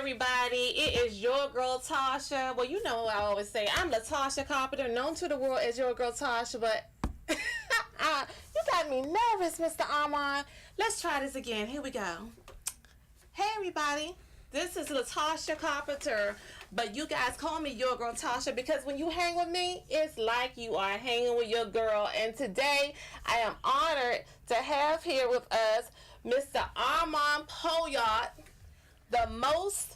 everybody. It is your girl Tasha. Well, you know what I always say. I'm Latasha Carpenter, known to the world as your girl Tasha, but you got me nervous, Mr. Armand. Let's try this again. Here we go. Hey, everybody. This is Latasha Carpenter, but you guys call me your girl Tasha because when you hang with me, it's like you are hanging with your girl. And today, I am honored to have here with us Mr. Armand Puyolt, the most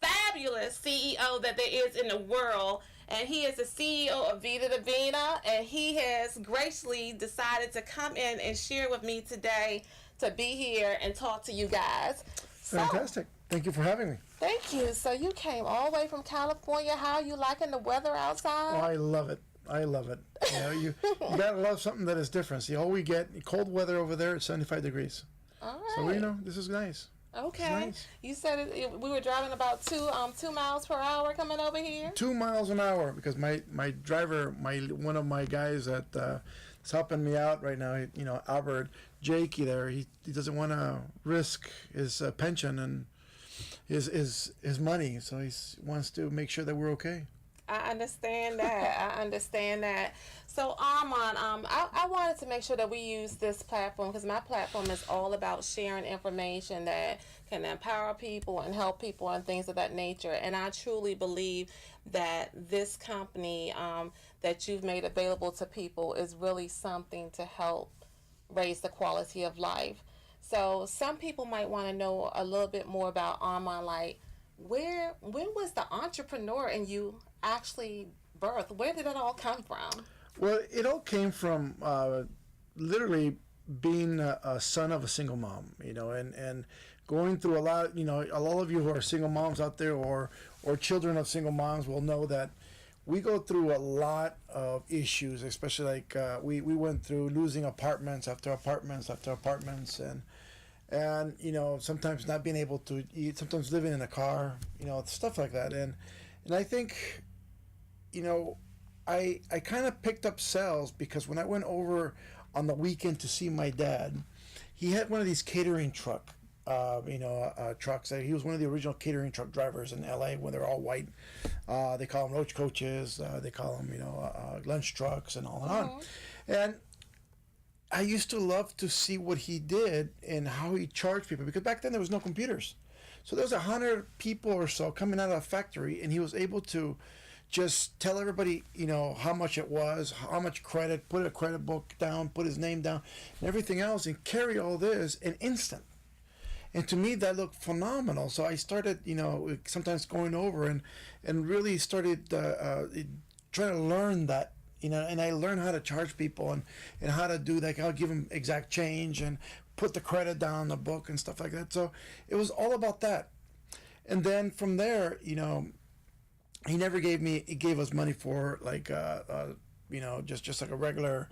fabulous CEO that there is in the world. And he is the CEO of Vida Divina, and he has graciously decided to come in and share with me today to be here and talk to you guys. Fantastic. Thank you for having me. Thank you. So you came all the way from California. How are you liking the weather outside? Oh, I love it. I love it. You know, you gotta love something that is different. See, all we get cold weather over there. It's 75 degrees. All right. So you know, this is nice. Okay. Nice. You said we were driving about 2 miles per hour coming over here. 2 miles an hour because my driver, one of my guys that is helping me out right now, you know, Albert Jakey there, he doesn't want to risk his pension and his money, so he wants to make sure that we're okay. I understand that. So Armand, I wanted to make sure that we use this platform because my platform is all about sharing information that can empower people and help people and things of that nature. And I truly believe that this company that you've made available to people is really something to help raise the quality of life. So some people might want to know a little bit more about Armand, like when was the entrepreneur in you actually birthed? Where did it all come from? Well, it all came from literally being a son of a single mom, you know, and going through a lot, you know, a lot of you who are single moms out there or children of single moms will know that we go through a lot of issues, especially like we went through losing apartments after apartments after apartments and you know, sometimes not being able to eat, sometimes living in a car, you know, stuff like that. And I think, you know, I kind of picked up sales because when I went over on the weekend to see my dad, he had one of these catering trucks. He was one of the original catering truck drivers in LA when they're all white. They call them roach coaches. They call them, lunch trucks and all on. And I used to love to see what he did and how he charged people because back then there was no computers. So there was 100 people or so coming out of the factory, and he was able to just tell everybody, you know, how much it was, how much credit, put a credit book down, put his name down, and everything else, and carry all this in instant. And to me, that looked phenomenal. So I started, you know, sometimes going over and really started trying to learn that, you know, and I learned how to charge people and how to do that. I'll give them exact change and put the credit down on the book and stuff like that. So it was all about that. And then from there, you know, he gave us money for like, just like a regular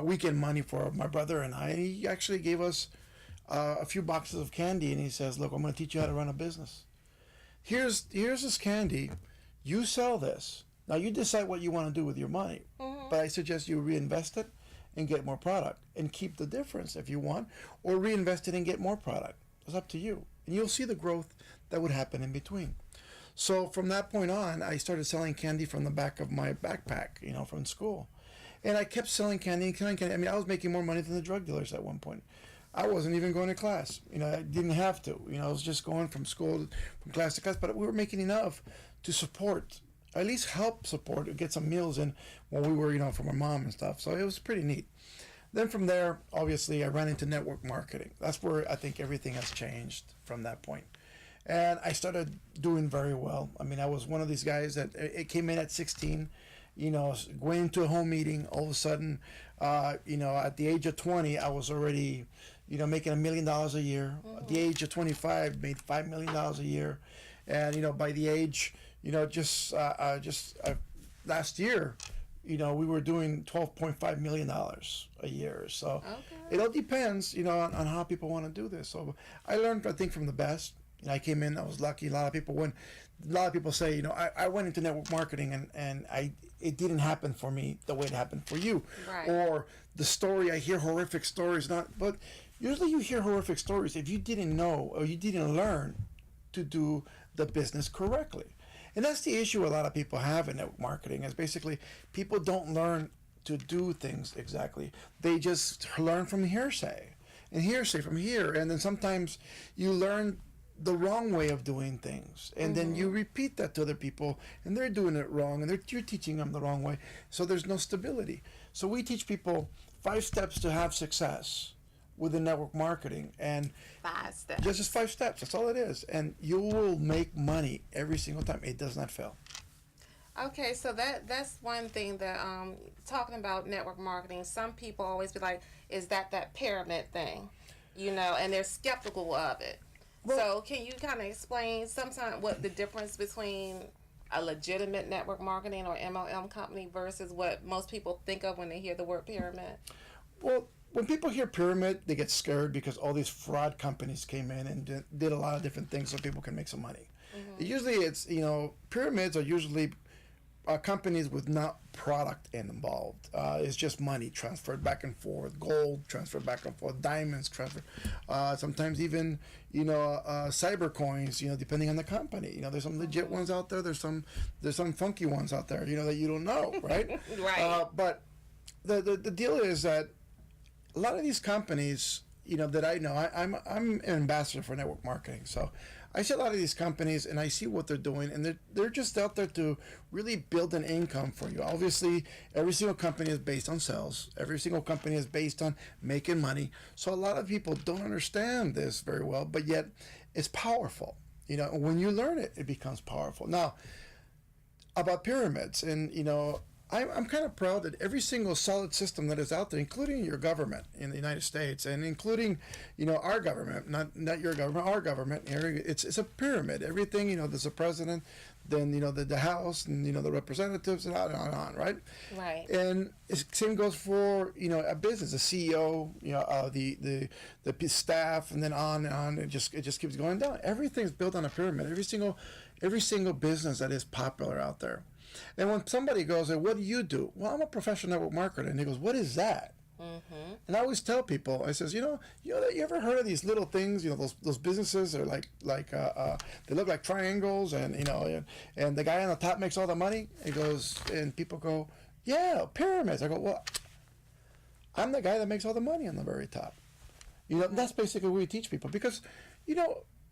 weekend money for my brother and I. And he actually gave us a few boxes of candy, and he says, "Look, I'm going to teach you how to run a business. Here's this candy. You sell this. Now you decide what you want to do with your money. But I suggest you reinvest it and get more product and keep the difference if you want, or reinvest it and get more product. It's up to you. And you'll see the growth that would happen in between." So from that point on, I started selling candy from the back of my backpack, you know, from school. And I kept selling candy. I mean, I was making more money than the drug dealers at one point. I wasn't even going to class. You know, I didn't have to. You know, I was just going from from class to class. But we were making enough to support, at least help support, get some meals in when we were, you know, from our mom and stuff. So it was pretty neat. Then from there, obviously, I ran into network marketing. That's where I think everything has changed from that point. And I started doing very well. I mean, I was one of these guys that it came in at 16, you know, going into a home meeting. All of a sudden, you know, at the age of 20, I was already, you know, making $1 million a year. At the age of 25, made $5 million a year. And, you know, by the age, you know, just last year, you know, we were doing $12.5 million a year. So it all depends, you know, on how people want to do this. So I learned, I think, from the best. I came in, I was lucky. A lot of people say, I went into network marketing and it didn't happen for me the way it happened for you. Right. Or the story, I hear horrific stories, but usually you hear horrific stories if you didn't know or you didn't learn to do the business correctly. And that's the issue a lot of people have in network marketing is basically people don't learn to do things exactly. They just learn from hearsay and hearsay from here. And then sometimes you learn the wrong way of doing things, and then you repeat that to other people and they're doing it wrong, and you're teaching them the wrong way, so there's no stability. So we teach people 5 steps to have success within network marketing, and 5 steps, just 5 steps, that's all it is, and you will make money every single time. It does not fail. Okay, so that's one thing that talking about network marketing, some people always be like, is that pyramid thing, and they're skeptical of it. Well, so can you kind of explain sometimes what the difference between a legitimate network marketing or MLM company versus what most people think of when they hear the word pyramid? Well, when people hear pyramid, they get scared because all these fraud companies came in and did a lot of different things so people can make some money. Usually it's, pyramids are usually companies with not product involved. It's just money transferred back and forth, gold transferred back and forth, diamonds transferred, sometimes even cyber coins, depending on the company. There's some legit ones out there, there's some funky ones out there, that you don't know, right? Right. But the deal is that a lot of these companies, that I know, I'm an ambassador for network marketing, so I see a lot of these companies and I see what they're doing, and they're just out there to really build an income for you. Obviously, every single company is based on sales. Every single company is based on making money. So a lot of people don't understand this very well, but yet it's powerful. When you learn it, it becomes powerful. Now, about pyramids, and I'm kind of proud that every single solid system that is out there, including your government in the United States, and including, our government, not your government, our government here, it's a pyramid. Everything, there's a president, then the House, and the representatives, and on and on, right? Right. And the same goes for a business, a CEO, the staff, and then on and on. It just keeps going down. Everything's built on a pyramid. Every single business that is popular out there. And when somebody goes, what do you do? Well, I'm a professional network marketer. And he goes, what is that? Mm-hmm. And I always tell people, I says, you ever heard of these little things? Those businesses are like they look like triangles, and and the guy on the top makes all the money. He goes, and people go, yeah, pyramids. I go, well, I'm the guy that makes all the money on the very top. That's basically what we teach people, because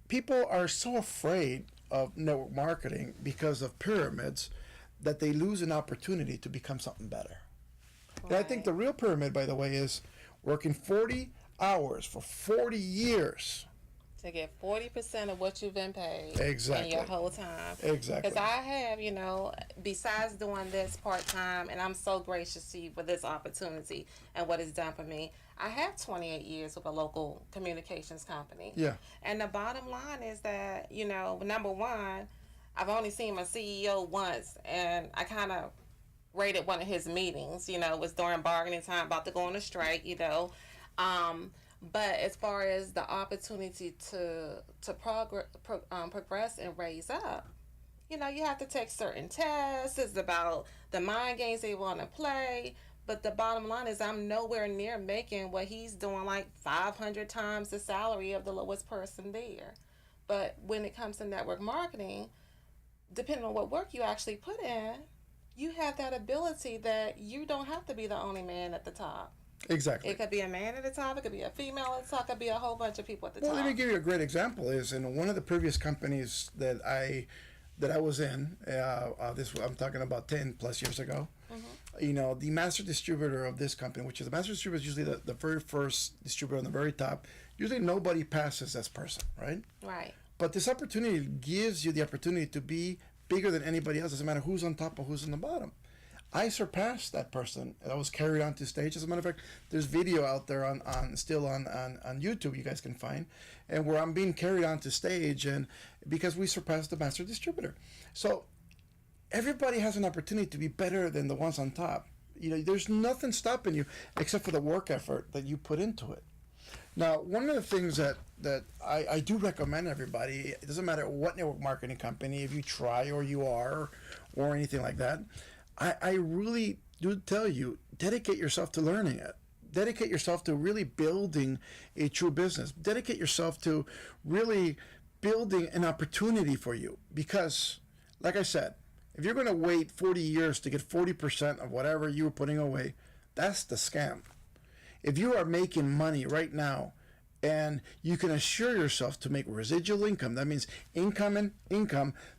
people are so afraid of network marketing because of pyramids that they lose an opportunity to become something better. Right. And I think the real pyramid, by the way, is working 40 hours for 40 years to get 40% of what you've been paid. Exactly. In your whole time. Exactly. Because I have, besides doing this part-time, and I'm so gracious to you for this opportunity and what it's done for me, I have 28 years with a local communications company. Yeah. And the bottom line is that, number one, I've only seen my CEO once, and I kind of rated one of his meetings. It was during bargaining time, about to go on a strike, But as far as the opportunity to progress and raise up, you have to take certain tests. It's about the mind games they want to play. But the bottom line is I'm nowhere near making what he's doing, like 500 times the salary of the lowest person there. But when it comes to network marketing, depending on what work you actually put in, you have that ability that you don't have to be the only man at the top. Exactly. It could be a man at the top. It could be a female at the top. It could be a whole bunch of people at the top. Well, let me give you a great example. Is in one of the previous companies that I was in, I'm talking about 10 plus years ago. Mm-hmm. The master distributor of this company, which is the master distributor, is usually the very first distributor on the very top. Usually nobody passes this person, right? Right. But this opportunity gives you the opportunity to be bigger than anybody else. Doesn't matter who's on top or who's on the bottom. I surpassed that person. I was carried onto stage. As a matter of fact, there's video out there on YouTube you guys can find, and where I'm being carried onto stage, and because we surpassed the master distributor. So everybody has an opportunity to be better than the ones on top. There's nothing stopping you except for the work effort that you put into it. Now, one of the things that I do recommend everybody, it doesn't matter what network marketing company, if you try or you are or anything like that, I really do tell you, dedicate yourself to learning it. Dedicate yourself to really building a true business. Dedicate yourself to really building an opportunity for you. Because, like I said, if you're going to wait 40 years to get 40% of whatever you were putting away, that's the scam. If you are making money right now and you can assure yourself to make residual income, that means income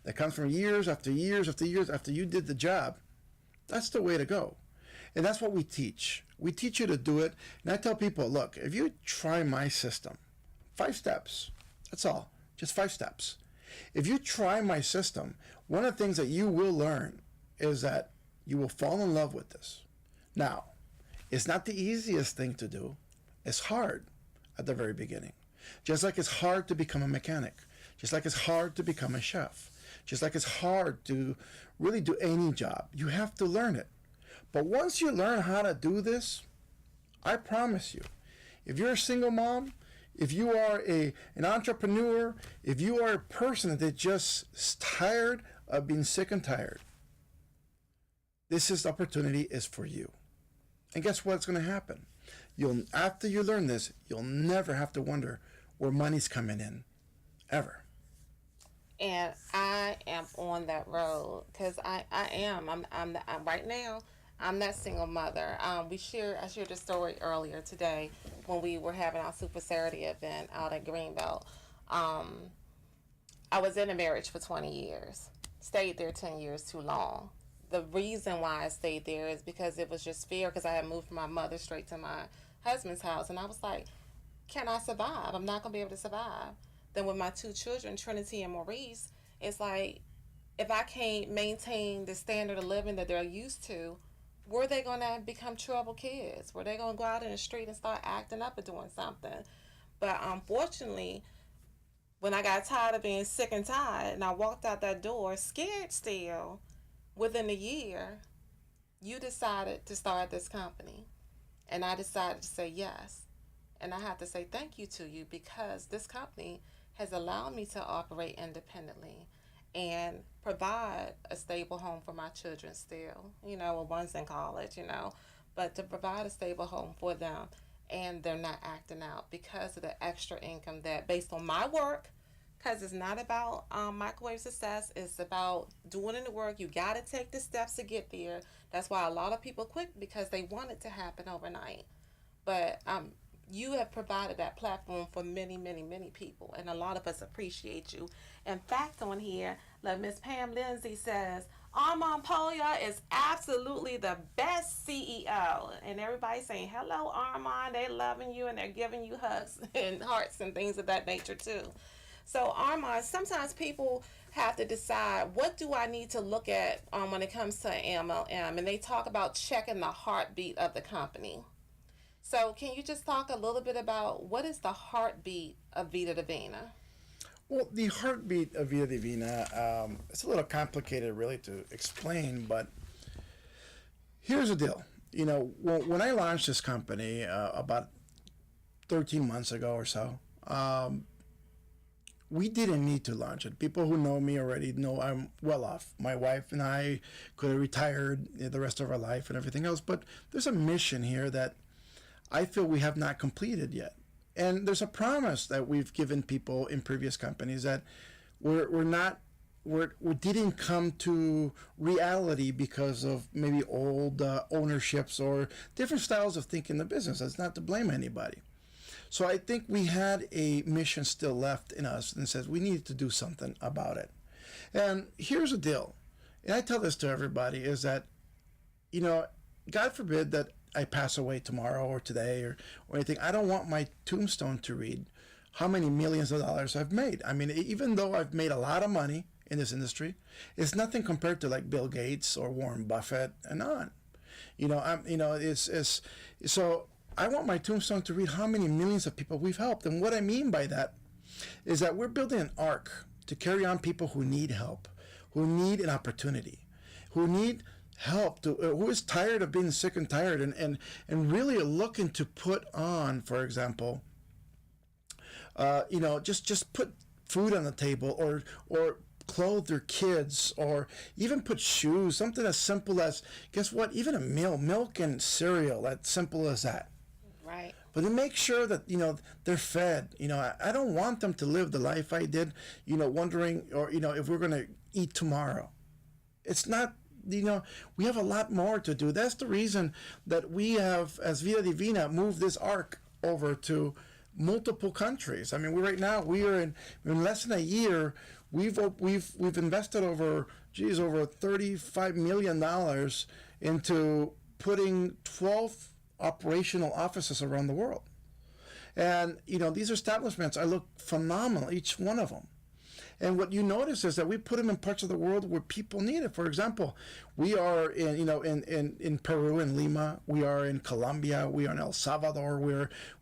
that comes from years after years after years after you did the job, that's the way to go. And that's what we teach. We teach you to do it. And I tell people, look, if you try my system, 5 steps, that's all, just 5 steps. If you try my system, one of the things that you will learn is that you will fall in love with this. Now, it's not the easiest thing to do. It's hard at the very beginning. Just like it's hard to become a mechanic. Just like it's hard to become a chef. Just like it's hard to really do any job. You have to learn it. But once you learn how to do this, I promise you, if you're a single mom, if you are an entrepreneur, if you are a person that just is tired of being sick and tired, this opportunity is for you. And guess what's going to happen? After you learn this, you'll never have to wonder where money's coming in, ever. And I am on that road because I'm right now. I'm that single mother. I shared a story earlier today when we were having our Super Saturday event out at Greenbelt. I was in a marriage for 20 years. Stayed there 10 years too long. The reason why I stayed there is because it was just fear, because I had moved from my mother straight to my husband's house. And I was like, can I survive? I'm not going to be able to survive. Then with my 2 children, Trinity and Maurice, it's like, if I can't maintain the standard of living that they're used to, were they going to become trouble kids? Were they going to go out in the street and start acting up or doing something? But unfortunately, when I got tired of being sick and tired and I walked out that door, scared still, within a year, you decided to start this company. And I decided to say yes. And I have to say thank you to you, because this company has allowed me to operate independently and provide a stable home for my children still. One's in college, but to provide a stable home for them, and they're not acting out because of the extra income that, based on my work, because it's not about microwave success, it's about doing the work. You got to take the steps to get there. That's why a lot of people quit, because they want it to happen overnight. But you have provided that platform for many, many, many people, and a lot of us appreciate you. In fact, on here, like Miss Pam Lindsay says, Armand Puyolt is absolutely the best CEO. And everybody's saying, hello, Armand. They're loving you, and they're giving you hugs and hearts and things of that nature, too. So, Armand, sometimes people have to decide, what do I need to look at when it comes to MLM? And they talk about checking the heartbeat of the company. So can you just talk a little bit about what is the heartbeat of Vida Divina? Well, the heartbeat of Vida Divina, it's a little complicated really to explain, but here's the deal. When I launched this company about 13 months ago or so, we didn't need to launch it. People who know me already know I'm well off. My wife and I could have retired the rest of our life and everything else, but there's a mission here that I feel we have not completed yet. And there's a promise that we've given people in previous companies that we didn't come to reality because of maybe old ownerships or different styles of thinking the business. That's not to blame anybody. So I think we had a mission still left in us and says we need to do something about it. And here's the deal, and I tell this to everybody, is that, God forbid that I pass away tomorrow or today or anything, I don't want my tombstone to read how many millions of dollars I've made. I mean, even though I've made a lot of money in this industry, it's nothing compared to like Bill Gates or Warren Buffett and on. So I want my tombstone to read how many millions of people we've helped. And what I mean by that is that we're building an ark to carry on people who need help, who need an opportunity, who need help, who is tired of being sick and tired and really looking to put on, for example, Just put food on the table, or clothe their kids, or even put shoes, something as simple as, guess what, even a meal, milk and cereal, as simple as that. Right. But to make sure that, they're fed. I don't want them to live the life I did, wondering, or, if we're going to eat tomorrow. It's not, we have a lot more to do. That's the reason that we have, as Vida Divina, moved this arc over to multiple countries. I mean, right now we are in less than a year. We've invested over $35 million into putting 12 operational offices around the world. And, these establishments, I look phenomenal, each one of them. And what you notice is that we put them in parts of the world where people need it. For example, we are in Peru, in Lima. We are in Colombia. We are in El Salvador.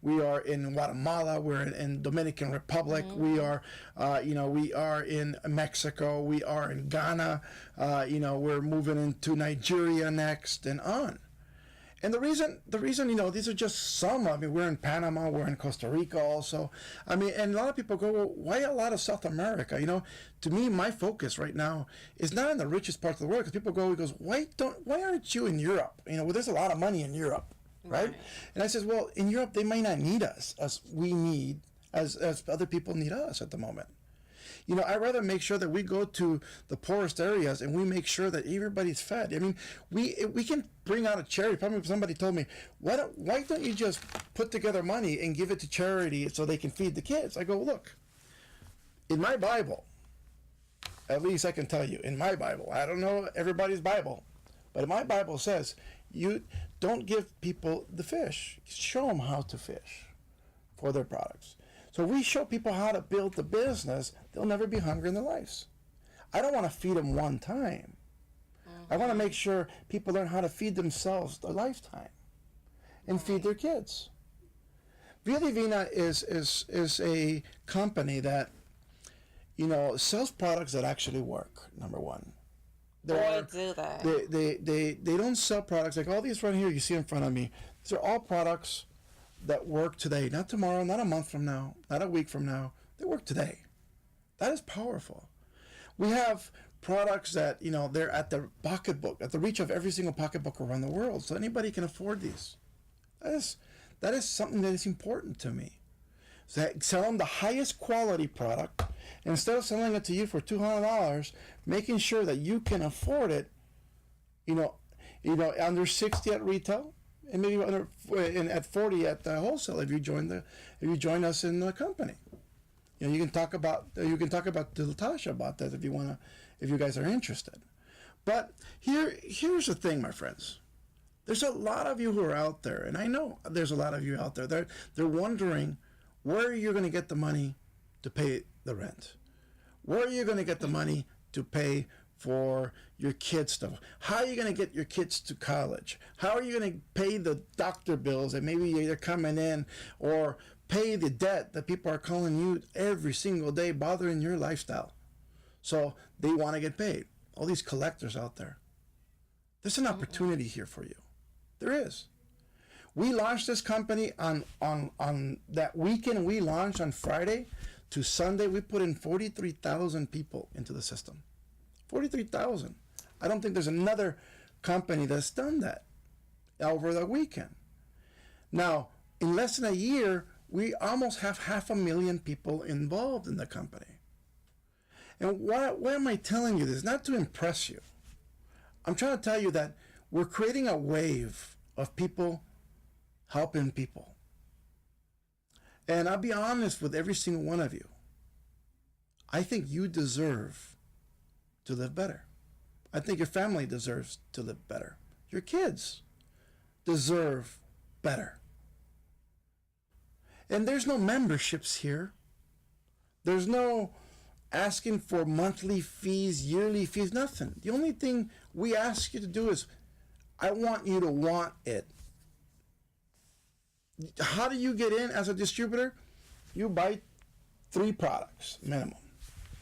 We are in Guatemala. We're in Dominican Republic. We are, we are in Mexico. We are in Ghana. We're moving into Nigeria next, and on. And the reason, these are just some. I mean, we're in Panama, we're in Costa Rica also. I mean, and a lot of people go, well, why a lot of South America? To me, my focus right now is not in the richest parts of the world, because people go, why aren't you in Europe? Well, there's a lot of money in Europe, right? And I says, well, in Europe, they might not need us as we need, as other people need us at the moment. I'd rather make sure that we go to the poorest areas and we make sure that everybody's fed. I mean, we can bring out a charity. Probably somebody told me, why don't you just put together money and give it to charity so they can feed the kids? I go, look, in my Bible, at least I can tell you, in my Bible, I don't know everybody's Bible, but in my Bible says, you don't give people the fish. Show them how to fish for their products. So we show people how to build the business, they'll never be hungry in their lives. I don't want to feed them one time. I want to make sure people learn how to feed themselves a lifetime and feed their kids. Vida Divina is a company that, sells products that actually work, number one. Boy, do that. They don't sell products like all these right here you see in front of me. These are all products that work today, not tomorrow, not a month from now, not a week from now. They work today. That is powerful. We have products that, they're at the pocketbook, at the reach of every single pocketbook around the world, so anybody can afford these. That is something that is important to me. So sell them the highest quality product, and instead of selling it to you for $200, making sure that you can afford it, under 60 at retail, and maybe at 40 at the wholesale if you join us in the company. You can talk about to Tasha about that if you guys are interested. But here's the thing, my friends. There's a lot of you who are out there, and I know there's a lot of you out there. They're wondering where you're going to get the money to pay the rent. Where are you going to get the money to pay for your kids' stuff? How are you going to get your kids to college? How are you going to pay the doctor bills that maybe they're coming in, or pay the debt that people are calling you every single day, bothering your lifestyle? So they want to get paid. All these collectors out there. There's an opportunity here for you. There is. We launched this company on that weekend. We launched on Friday to Sunday. We put in 43,000 people into the system. 43,000. I don't think there's another company that's done that over the weekend. Now, in less than a year, we almost have 500,000 people involved in the company. And why am I telling you this? Not to impress you. I'm trying to tell you that we're creating a wave of people helping people. And I'll be honest with every single one of you. I think you deserve to live better. I think your family deserves to live better. Your kids deserve better. And there's no memberships here. There's no asking for monthly fees, yearly fees, nothing. The only thing we ask you to do is, I want you to want it. How do you get in as a distributor? You buy 3 products minimum.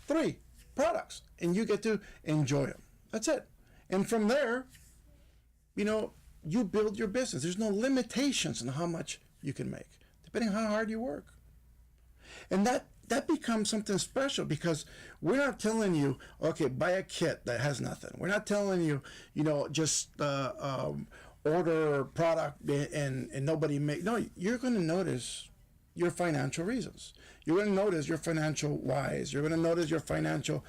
3 products, and you get to enjoy them. That's it. And from there, you build your business. There's no limitations on how much you can make, depending on how hard you work. And that becomes something special, because we're not telling you, okay, buy a kit that has nothing. We're not telling you, just order a product and nobody make. No, you're going to notice your financial reasons. You're going to notice your financial whys. You're going to notice your financial,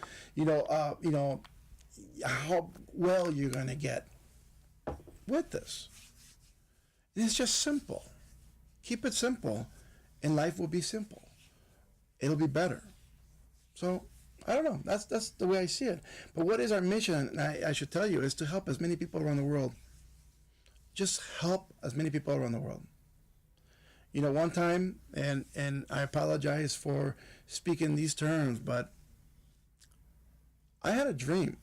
how well you're going to get with this. And it's just simple. Keep it simple, and life will be simple. It'll be better. So, I don't know. That's the way I see it. But what is our mission? And I should tell you, is to help as many people around the world. Just help as many people around the world. One time, and I apologize for speaking these terms, but I had a dream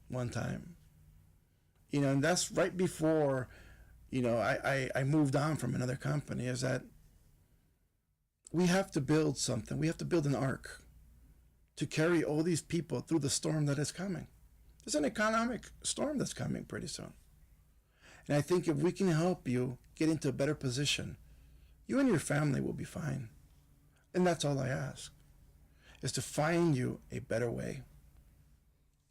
one time. And that's right before, I moved on from another company, is that we have to build something. We have to build an ark to carry all these people through the storm that is coming. There's an economic storm that's coming pretty soon. And I think if we can help you get into a better position, you and your family will be fine. And that's all I ask, is to find you a better way.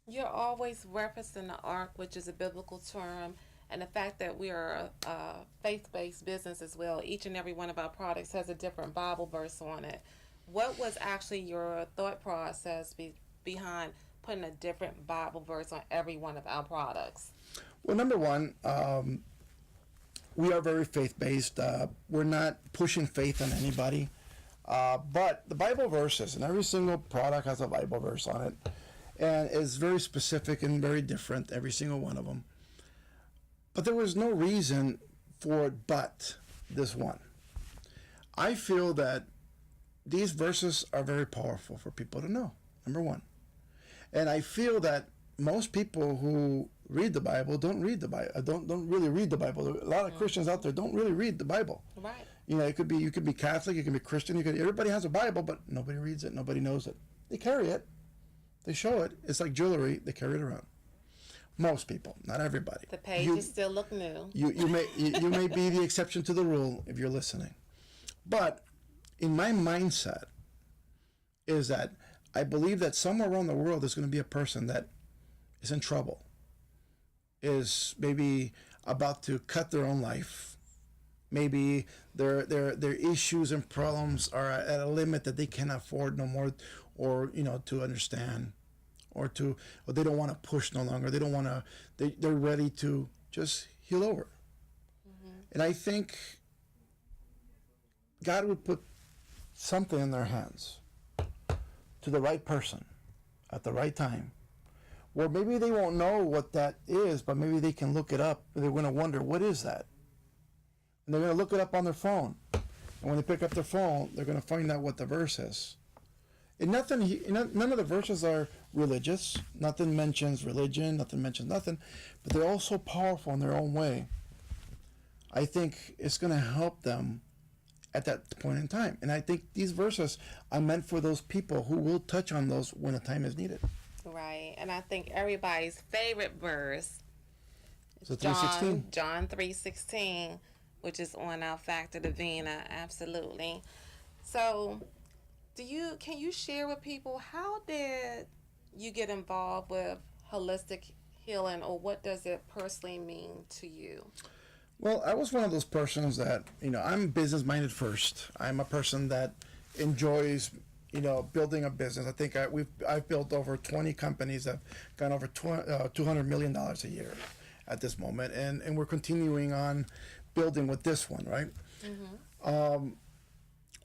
You're always referencing the ark, which is a biblical term, and the fact that we are a faith-based business as well. Each and every one of our products has a different Bible verse on it. What was actually your thought process behind putting a different Bible verse on every one of our products? Well, number one, we are very faith-based. We're not pushing faith on anybody. But the Bible verses, and every single product has a Bible verse on it, and is very specific and very different, every single one of them. But there was no reason for it but this one. I feel that these verses are very powerful for people to know, number one. And I feel that most people who read the Bible don't read the Bible, don't really read the Bible. A lot of Christians out there don't really read the Bible. Right. You could be Catholic, you can be Christian, everybody has a Bible, but nobody reads it, nobody knows it. They carry it. They show it. It's like jewelry. They carry it around. Most people, not everybody. The pages still look new. You may be the exception to the rule if you're listening. But in my mindset is that I believe that somewhere around the world there's going to be a person that is in trouble, is maybe about to cut their own life. Maybe their issues and problems are at a limit that they can't afford no more, or to understand, or they don't want to push no longer. They don't want to. They're ready to just heal over. Mm-hmm. And I think God would put something in their hands to the right person at the right time, where maybe they won't know what that is, but maybe they can look it up. They're going to wonder, what is that? And they're going to look it up on their phone. And when they pick up their phone, they're going to find out what the verse is. And none of the verses are religious. Nothing mentions religion. Nothing mentions nothing. But they're all so powerful in their own way. I think it's going to help them at that point in time. And I think these verses are meant for those people who will touch on those when the time is needed. Right. And I think everybody's favorite verse is John 3:16, which is on our Vida Divina. Absolutely. So can you share with people, how did you get involved with holistic healing, or what does it personally mean to you? Well, I was one of those persons that, I'm business minded first. I'm a person that enjoys, building a business. I think I've built over 20 companies that have gone over $200 million a year at this moment. And we're continuing on building with this one, right? Mm-hmm.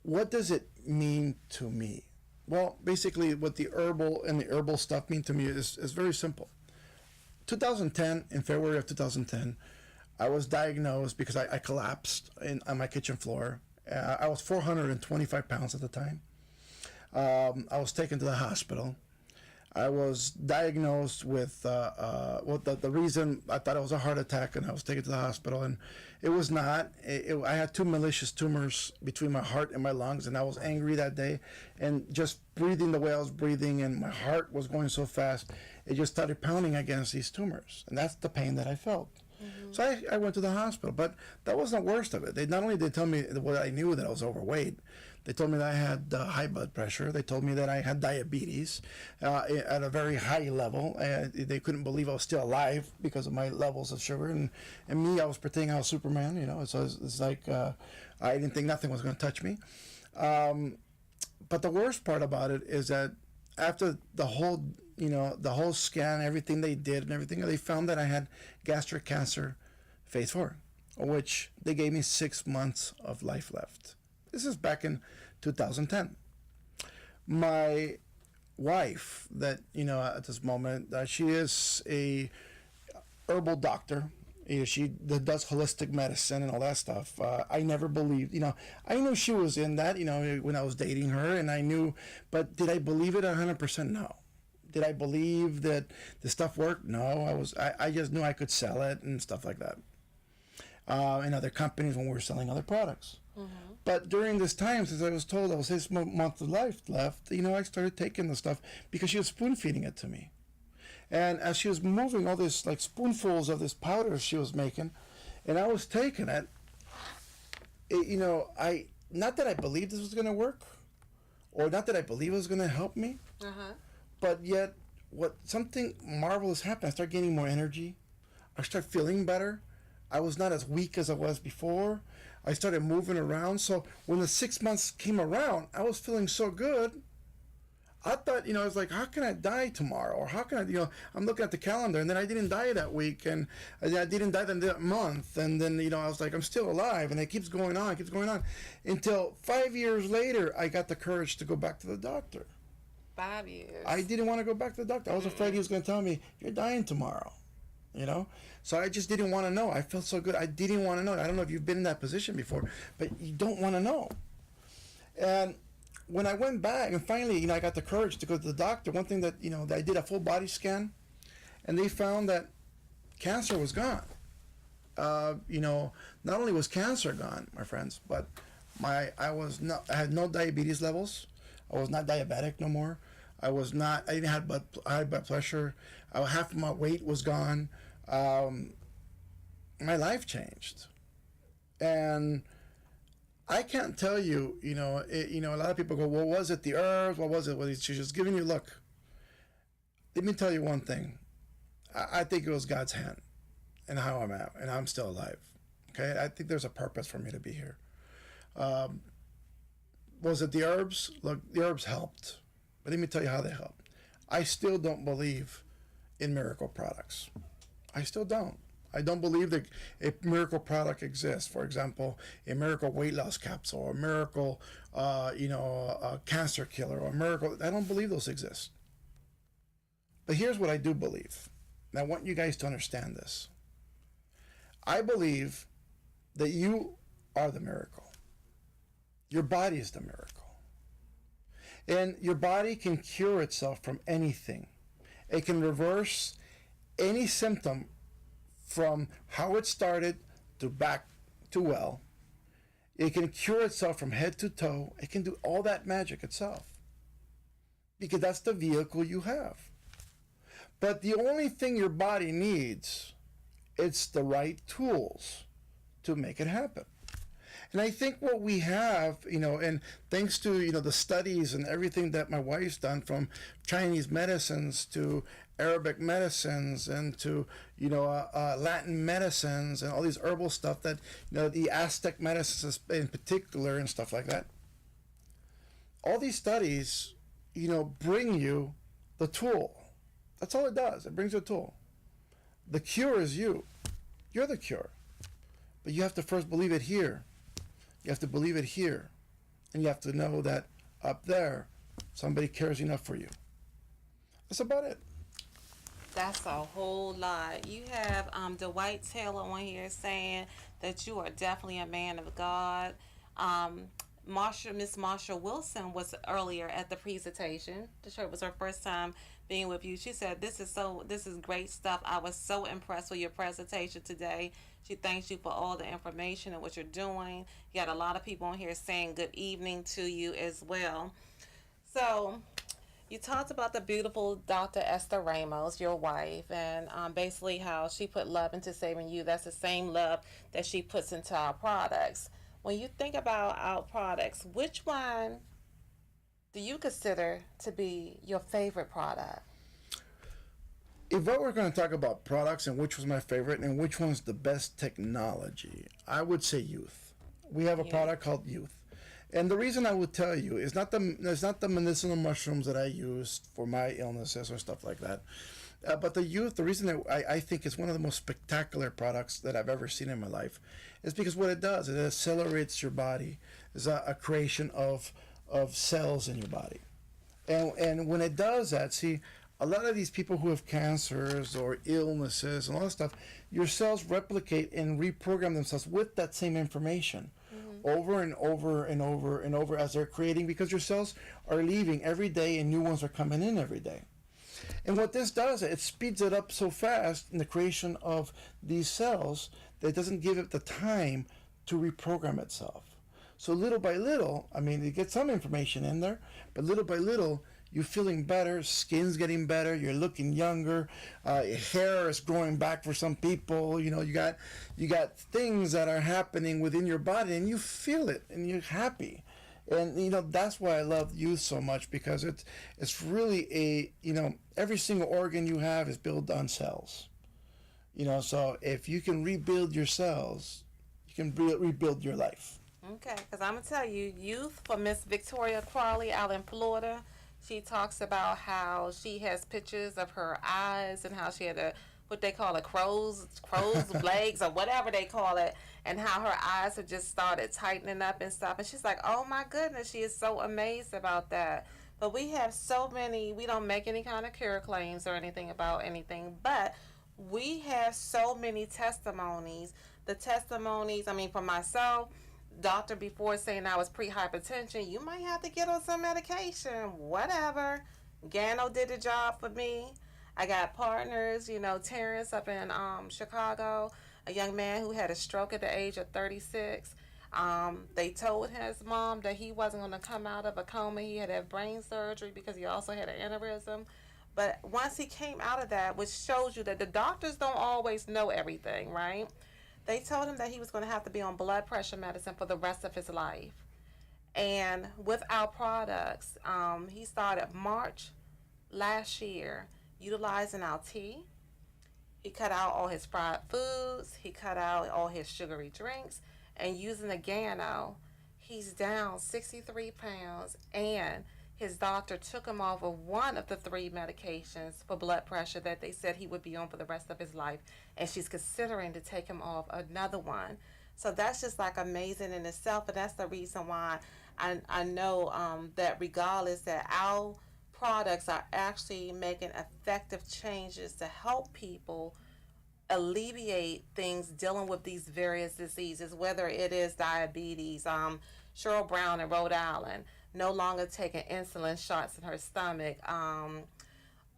What does it mean to me? Well, basically what the herbal stuff mean to me is very simple. 2010, in February of 2010, I was diagnosed because I collapsed on my kitchen floor. I was 425 pounds at the time. I was taken to the hospital. I was diagnosed with the reason I thought it was a heart attack, and I was taken to the hospital, and it was not. I had 2 malicious tumors between my heart and my lungs, and I was angry that day, and just breathing the way I was breathing, and my heart was going so fast, it just started pounding against these tumors, and that's the pain that I felt. Mm-hmm. So I went to the hospital, but that wasn't the worst of it. Not only did they tell me what I knew, that I was overweight, They told me that I had high blood pressure. They told me that I had diabetes at a very high level. They couldn't believe I was still alive because of my levels of sugar. And me, I was pretending I was Superman, you know. So it's like I didn't think nothing was going to touch me. But the worst part about it is that after the whole, you know, the whole scan, everything they did and everything, they found that I had gastric cancer phase 4, which they gave me 6 months of life left. This is back in 2010. My wife, that, you know, at this moment, she is a herbal doctor. You know, she does holistic medicine and all that stuff. I never believed, you know, I knew she was in that, you know, when I was dating her, and I knew, but did I believe it 100%? No. Did I believe that the stuff worked? No. I just knew I could sell it and stuff like that. In other companies when we were selling other products. Mm-hmm. But during this time, since I was told I was 6 months of life left, you know, I started taking the stuff because she was spoon feeding it to me. And as she was moving all this, like spoonfuls of this powder she was making, and I was taking it, you know, not that I believed this was going to work, or not that I believe it was going to help me, but yet something marvelous happened. I started gaining more energy. I started feeling better. I was not as weak as I was before. I started moving around. So when the 6 months came around, I was feeling so good. I thought, you know, I was like, how can I die tomorrow? Or how can I, you know, I'm looking at the calendar, and then I didn't die that week, and I didn't die that month. And then, you know, I was like, I'm still alive. And it keeps going on, until 5 years later, I got the courage to go back to the doctor. 5 years. I didn't want to go back to the doctor. I was afraid he was going to tell me, you're dying tomorrow, you know? So I just didn't want to know. I felt so good. I didn't want to know. I don't know if you've been in that position before, but you don't want to know. And when I went back and finally, you know, I got the courage to go to the doctor, one thing that, you know, I did a full body scan, and they found that cancer was gone. You know, not only was cancer gone, my friends, but I had no diabetes levels. I was not diabetic no more. I didn't have high blood pressure. Half of my weight was gone. My life changed. And I can't tell you, you know, a lot of people go, well, was it the herbs? What was it? Was she just giving you, look, let me tell you one thing. I think it was God's hand and how I'm at, and I'm still alive. Okay? I think there's a purpose for me to be here. Was it the herbs? Look, the herbs helped. But let me tell you how they helped. I still don't believe in miracle products. I still don't. I don't believe that a miracle product exists. For example, a miracle weight loss capsule, or a miracle, cancer killer, or a miracle. I don't believe those exist. But here's what I do believe. And I want you guys to understand this. I believe that you are the miracle. Your body is the miracle. And your body can cure itself from anything. It can reverse any symptom from how it started to back to well. It can cure itself from head to toe. It can do all that magic itself. Because that's the vehicle you have. But the only thing your body needs, it's the right tools to make it happen. And I think what we have, you know, and thanks to, you know, the studies and everything that my wife's done, from Chinese medicines to Arabic medicines and to, you know, Latin medicines and all these herbal stuff that, you know, the Aztec medicines in particular and stuff like that. All these studies, you know, bring you the tool. That's all it does. It brings you a tool. The cure is you. You're the cure. But you have to first believe it here. You have to believe it here. And you have to know that up there, somebody cares enough for you. That's about it. That's a whole lot. You have Dwight Taylor on here saying that you are definitely a man of God. Miss Marsha Wilson was earlier at the presentation. It was her first time being with you. She said, this is great stuff. I was so impressed with your presentation today. She thanks you for all the information and what you're doing. You got a lot of people on here saying good evening to you as well. So you talked about the beautiful Dr. Esther Ramos, your wife, and basically how she put love into saving you. That's the same love that she puts into our products. when you think about our products, which one do you consider to be your favorite product? If I were going to talk about products and which was my favorite and which one's the best technology, I would say youth. We have a product called Youth. And the reason I would tell you is it's not the medicinal mushrooms that I use for my illnesses or stuff like that. But the Youth, the reason that I think it's one of the most spectacular products that I've ever seen in my life is because what it does, it accelerates your body. It's a creation of cells in your body. And when it does that, see, a lot of these people who have cancers or illnesses and all that stuff, your cells replicate and reprogram themselves with that same information over and over and over and over as they're creating, because your cells are leaving every day and new ones are coming in every day. And what this does, it speeds it up so fast in the creation of these cells that it doesn't give it the time to reprogram itself. So little by little, I mean, you get some information in there, but little by little, you're feeling better, skin's getting better, you're looking younger, your hair is growing back for some people, you know, you got things that are happening within your body and you feel it and you're happy. And you know, that's why I love youth so much, because it's really every single organ you have is built on cells. You know, so if you can rebuild your cells, you can rebuild your life. Okay, because I'm going to tell you, Youth for Miss Victoria Crawley out in Florida. She talks about how she has pictures of her eyes and how she had what they call crow's legs or whatever they call it, and how her eyes have just started tightening up and stuff. And she's like, oh my goodness, she is so amazed about that. But we have so many, we don't make any kind of cure claims or anything about anything, but we have so many testimonies. The testimonies, I mean, for myself, doctor before saying I was pre-hypertension, you might have to get on some medication, whatever. Gano did the job for me. I got partners, you know, Terrence up in Chicago, a young man who had a stroke at the age of 36. They told his mom that he wasn't going to come out of a coma. He had to have brain surgery because he also had an aneurysm. But once he came out of that, which shows you that the doctors don't always know everything, right? They told him that he was going to have to be on blood pressure medicine for the rest of his life. And with our products, he started March last year utilizing our tea. He cut out all his fried foods. He cut out all his sugary drinks. And using the Gano, he's down 63 pounds. And his doctor took him off of one of the 3 medications for blood pressure that they said he would be on for the rest of his life. And she's considering to take him off another one. So that's just like amazing in itself. And that's the reason why I know that regardless that our products are actually making effective changes to help people alleviate things dealing with these various diseases, whether it is diabetes. Cheryl Brown in Rhode Island, no longer taking insulin shots in her stomach.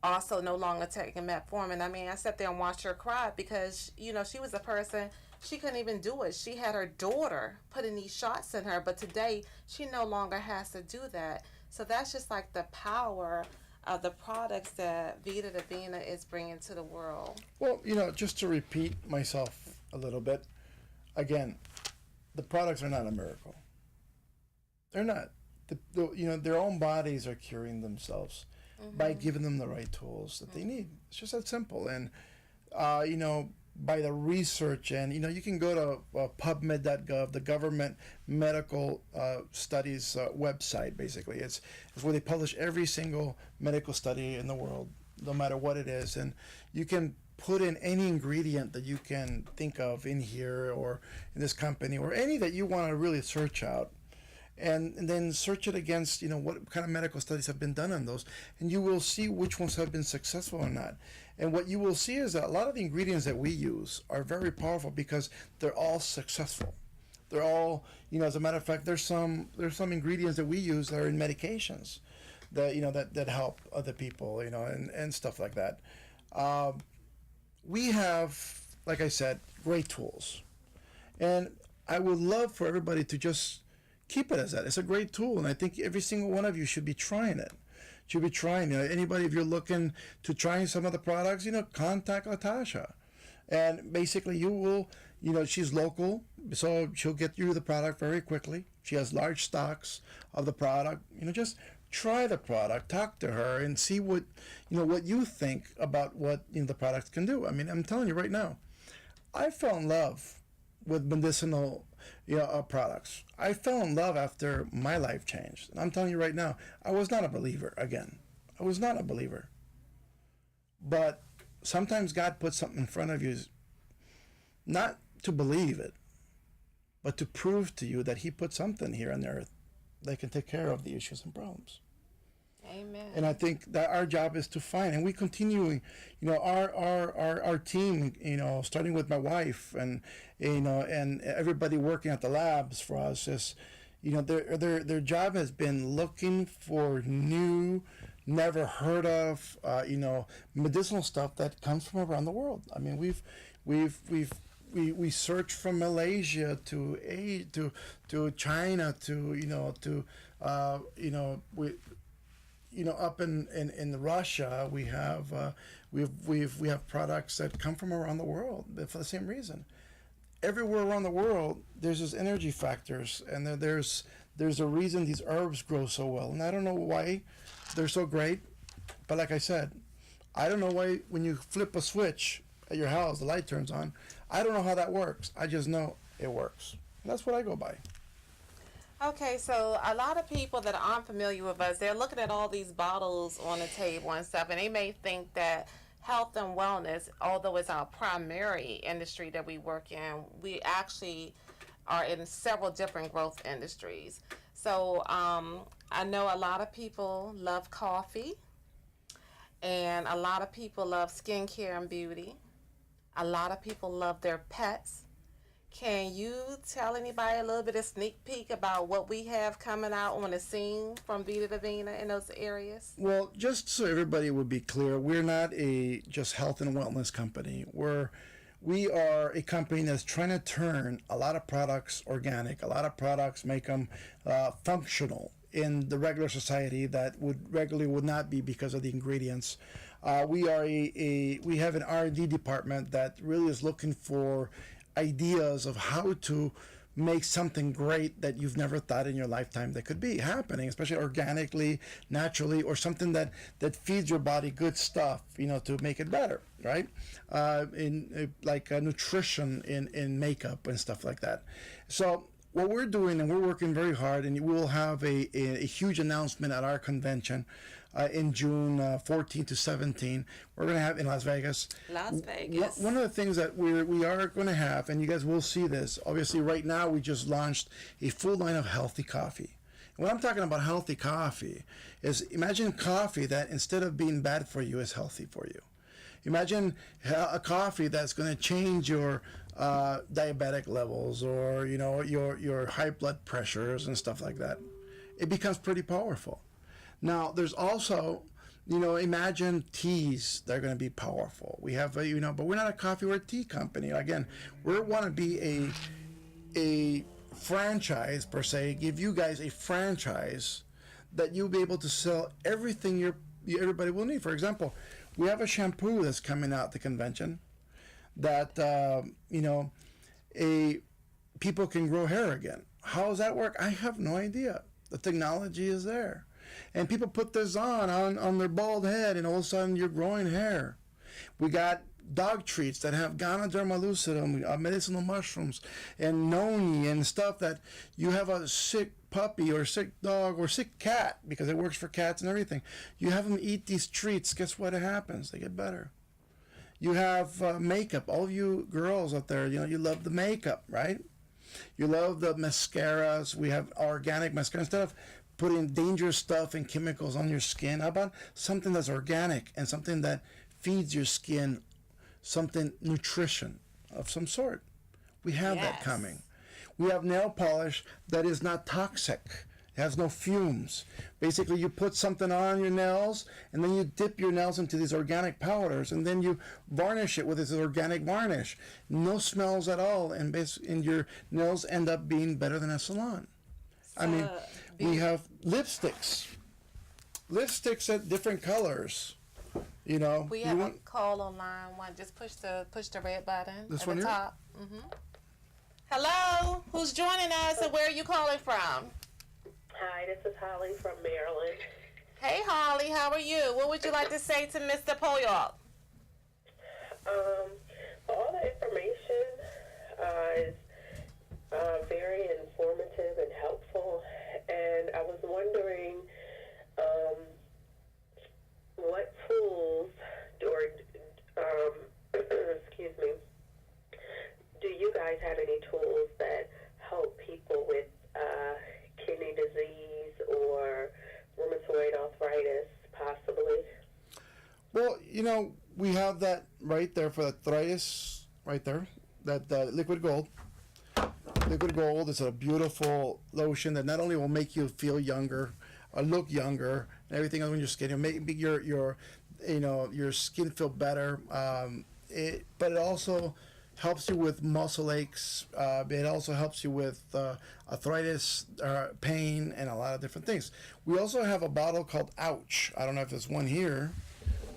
Also no longer taking metformin. I mean, I sat there and watched her cry because, you know, she was a person, she couldn't even do it. She had her daughter putting these shots in her, but today she no longer has to do that. So that's just like the power of the products that Vida Divina is bringing to the world. Well, you know, just to repeat myself a little bit, again, the products are not a miracle. They're not. You know, their own bodies are curing themselves by giving them the right tools that they need. It's just that simple. And, you know, by the research, and, you know, you can go to PubMed.gov, the government medical studies website, basically. It's where they publish every single medical study in the world, no matter what it is. And you can put in any ingredient that you can think of in here or in this company or any that you want to really search out. And then search it against, you know, what kind of medical studies have been done on those, and you will see which ones have been successful or not. And what you will see is that a lot of the ingredients that we use are very powerful because they're all successful. They're all, you know, as a matter of fact, there's some ingredients that we use that are in medications that, you know, that help other people, you know, and stuff like that. We have, like I said, great tools, and I would love for everybody to just keep it as that. It's a great tool, and I think every single one of you should be trying it. Should be trying it. Anybody, if you're looking to try some of the products, you know, contact Tasha, and basically you will, you know, she's local. So she'll get you the product very quickly. She has large stocks of the product. Just try the product, talk to her, and see what you think about what the product can do. I mean, I'm telling you right now, I fell in love with medicinal products. I fell in love after my life changed. And I'm telling you right now, I was not a believer again. I was not a believer. But sometimes God puts something in front of you, not to believe it, but to prove to you that He put something here on the earth that can take care of the issues and problems. Amen. And I think that our job is to find, and we continue, our team, starting with my wife and and everybody working at the labs for us is, their job has been looking for new, never heard of, medicinal stuff that comes from around the world. I mean, we search from Malaysia to China up in Russia we have products that come from around the world for the same reason. Everywhere around the world there's these energy factors, and there's a reason these herbs grow so well, and I don't know why they're so great, but like I said, I don't know why when you flip a switch at your house the light turns on. I don't know how that works. I just know it works. And that's what I go by. Okay, so a lot of people that aren't familiar with us, they're looking at all these bottles on the table and stuff, and they may think that health and wellness, although it's our primary industry that we work in, we actually are in several different growth industries. So I know a lot of people love coffee, and a lot of people love skincare and beauty. A lot of people love their pets. Can you tell anybody a little bit of sneak peek about what we have coming out on the scene from Vida Divina in those areas? Well, just so everybody would be clear, we're not a just health and wellness company. We are a company that's trying to turn a lot of products organic, a lot of products make them functional in the regular society that would not be because of the ingredients. We have an R&D department that really is looking for ideas of how to make something great that you've never thought in your lifetime that could be happening, especially organically, naturally, or something that feeds your body good stuff, to make it better, right? Nutrition in makeup and stuff like that. So what we're doing, and we're working very hard, and we will have a huge announcement at our convention in June 14 to 17. We're going to have in Las Vegas. Las Vegas. One of the things that we are going to have, and you guys will see this, obviously right now we just launched a full line of healthy coffee. And when I'm talking about healthy coffee is, imagine coffee that instead of being bad for you is healthy for you. Imagine a coffee that's going to change your diabetic levels, or your high blood pressures and stuff like that. It becomes pretty powerful. Now there's also, imagine teas that are going to be powerful. We have but we're not a coffee or a tea company. Again, we want to be a franchise per se. Give you guys a franchise that you'll be able to sell everything everybody will need. For example, we have a shampoo that's coming out at the convention that people can grow hair again. How does that work? I have no idea. The technology is there, and people put this on their bald head, and all of a sudden you're growing hair. We got dog treats that have Ganoderma lucidum, medicinal mushrooms, and noni and stuff that you have a sick puppy or sick dog or sick cat, because it works for cats and everything. You have them eat these treats. Guess what happens? They get better. You have makeup. All of you girls out there, you love the makeup, right? You love the mascaras. We have organic mascara. Instead of putting dangerous stuff and chemicals on your skin, how about something that's organic and something that feeds your skin something, nutrition of some sort? We have that coming. We have nail polish that is not toxic. It has no fumes. Basically, you put something on your nails, and then you dip your nails into these organic powders, and then you varnish it with this organic varnish. No smells at all, and your nails end up being better than a salon. We have lipsticks. Lipsticks at different colors. We have a call online one. Just push the red button this at one the here? top. Hello, who's joining us and where are you calling from? Hi, this is Holly from Maryland. Hey Holly, how are you? What would you like to say to Mr. Puyolt? All the information is very informative and helpful, and I was wondering what tools excuse me, do you guys have any tools that help people with kidney disease or rheumatoid arthritis, possibly? Well, we have that right there for arthritis, right there. That liquid gold. Liquid gold is a beautiful lotion that not only will make you feel younger, look younger, and everything else on your skin. It'll make your skin feel better. But it also helps you with muscle aches. It also helps you with arthritis, pain, and a lot of different things. We also have a bottle called Ouch. I don't know if there's one here.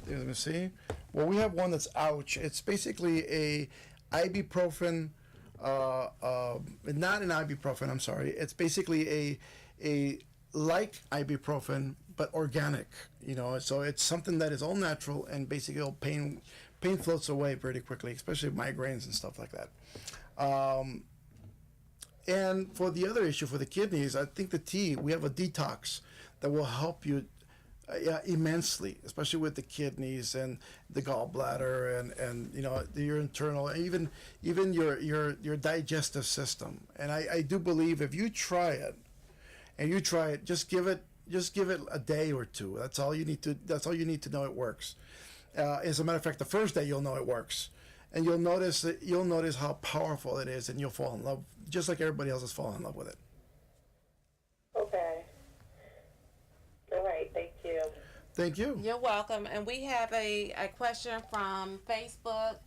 Let me see. Well, we have one that's Ouch. It's basically a ibuprofen. Not an ibuprofen. I'm sorry. It's basically a like ibuprofen but organic. So it's something that is all natural and basically pain floats away pretty quickly, especially migraines and stuff like that. And for the other issue for the kidneys, I think the tea, we have a detox that will help you immensely, especially with the kidneys and the gallbladder and your internal, even your digestive system. And I do believe if you try it, just give it a day or two. That's all you need to know it works. As a matter of fact, the first day you'll know it works, and you'll notice how powerful it is, and you'll fall in love just like everybody else has fallen in love with it. Okay. All right. Thank you. Thank you. You're welcome. And we have a question from Facebook.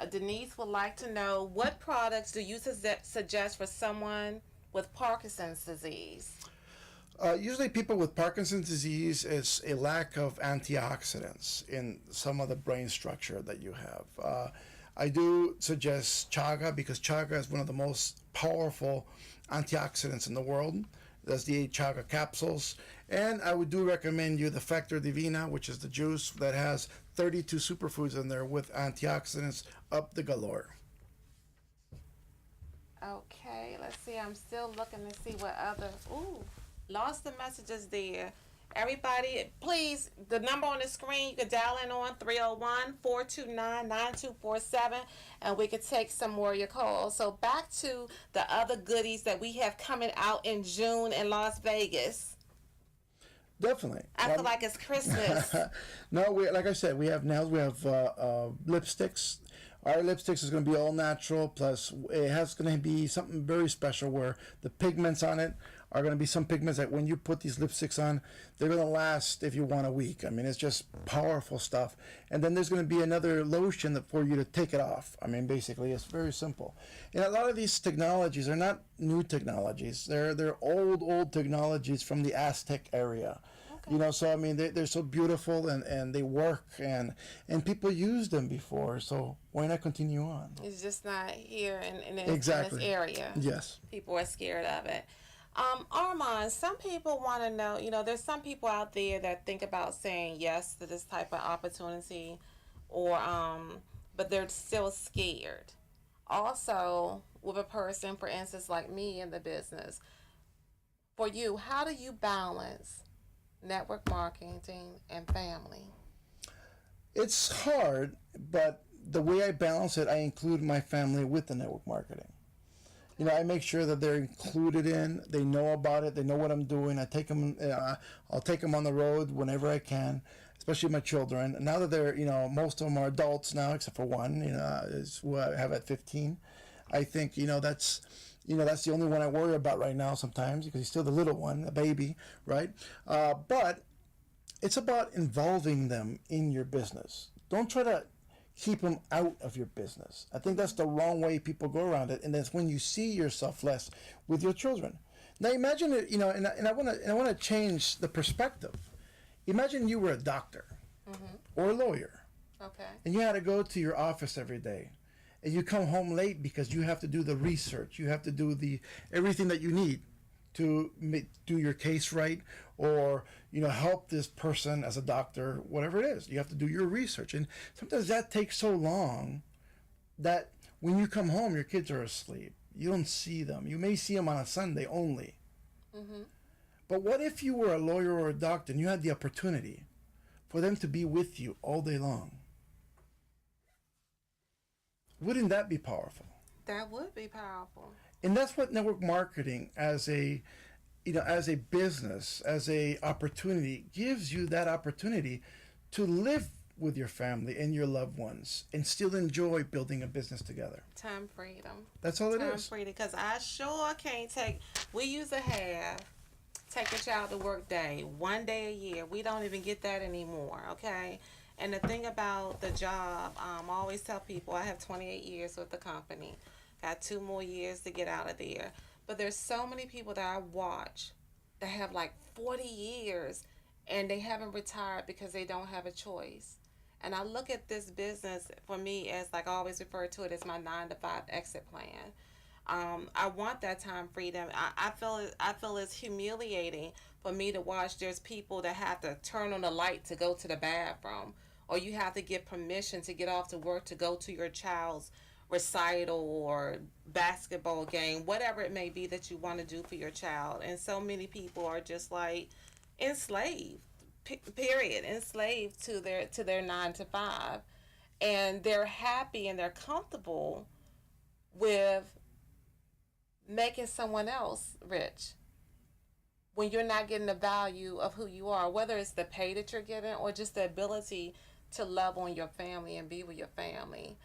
Denise would like to know, what products do you suggest for someone with Parkinson's disease? Usually people with Parkinson's disease is a lack of antioxidants in some of the brain structure that you have. I do suggest chaga because chaga is one of the most powerful antioxidants in the world. That's the 8 chaga capsules. And I would do recommend you the Vida Divina, which is the juice that has 32 superfoods in there with antioxidants up the galore. Okay, let's see. I'm still looking to see what other. Ooh, lost the messages there. Everybody, please, the number on the screen, you can dial in on 301-429-9247, and we can take some more of your calls. So back to the other goodies that we have coming out in June in Las Vegas. Definitely. I feel like it's Christmas. No, like I said, we have nails, we have lipsticks. Our lipsticks is going to be all natural, plus it has going to be something very special where the pigments on it are going to be some pigments that when you put these lipsticks on, they're going to last if you want a week. I mean, it's just powerful stuff. And then there's going to be another lotion for you to take it off. I mean, basically, it's very simple. And a lot of these technologies are not new technologies. They're old technologies from the Aztec area. So I mean, they're so beautiful and they work and people used them before. So why not continue on? It's just not here in this area. Yes. People are scared of it. Armand, some people want to know, there's some people out there that think about saying yes to this type of opportunity but they're still scared. Also, with a person, for instance, like me in the business, for you, how do you balance network marketing and family? It's hard, but the way I balance it, I include my family with the network marketing. I make sure that they're included in. They know about it. They know what I'm doing. I'll take them on the road whenever I can, especially my children. Now that they're, most of them are adults now, except for one, is who I have at 15. I think, that's the only one I worry about right now sometimes because he's still the little one, a baby, right? But it's about involving them in your business. Don't try to keep them out of your business. I think that's the wrong way people go around it, and that's when you see yourself less with your children. Now imagine it, and I want to change the perspective. Imagine you were a doctor or a lawyer, Okay. and you had to go to your office every day, and you come home late because you have to do the research, you have to do the everything that you need to do your case right, or help this person as a doctor, whatever it is. You have to do your research, and sometimes that takes so long that when you come home, your kids are asleep. You don't see them. You may see them on a Sunday only. Mm-hmm. But what if you were a lawyer or a doctor and you had the opportunity for them to be with you all day long? Wouldn't that be powerful? That would be powerful. And that's what network marketing as a business, as a opportunity, gives you that opportunity to live with your family and your loved ones and still enjoy building a business together. Time freedom. That's all it is. Time freedom, because I sure can't we used to have take a child to work day, 1 day a year. We don't even get that anymore, okay? And the thing about the job, I always tell people I have 28 years with the company. Got 2 more years to get out of there. But there's so many people that I watch that have like 40 years and they haven't retired because they don't have a choice. And I look at this business, for me, as like I always refer to it as my 9-to-5 exit plan. I want that time freedom. I feel it's humiliating for me to watch. There's people that have to turn on the light to go to the bathroom, or you have to get permission to get off to work to go to your child's recital or basketball game, whatever it may be that you want to do for your child. And so many people are just like enslaved, period, enslaved to their 9-to-5, and they're happy and they're comfortable with making someone else rich when you're not getting the value of who you are, whether it's the pay that you're getting or just the ability to love on your family and be with your family.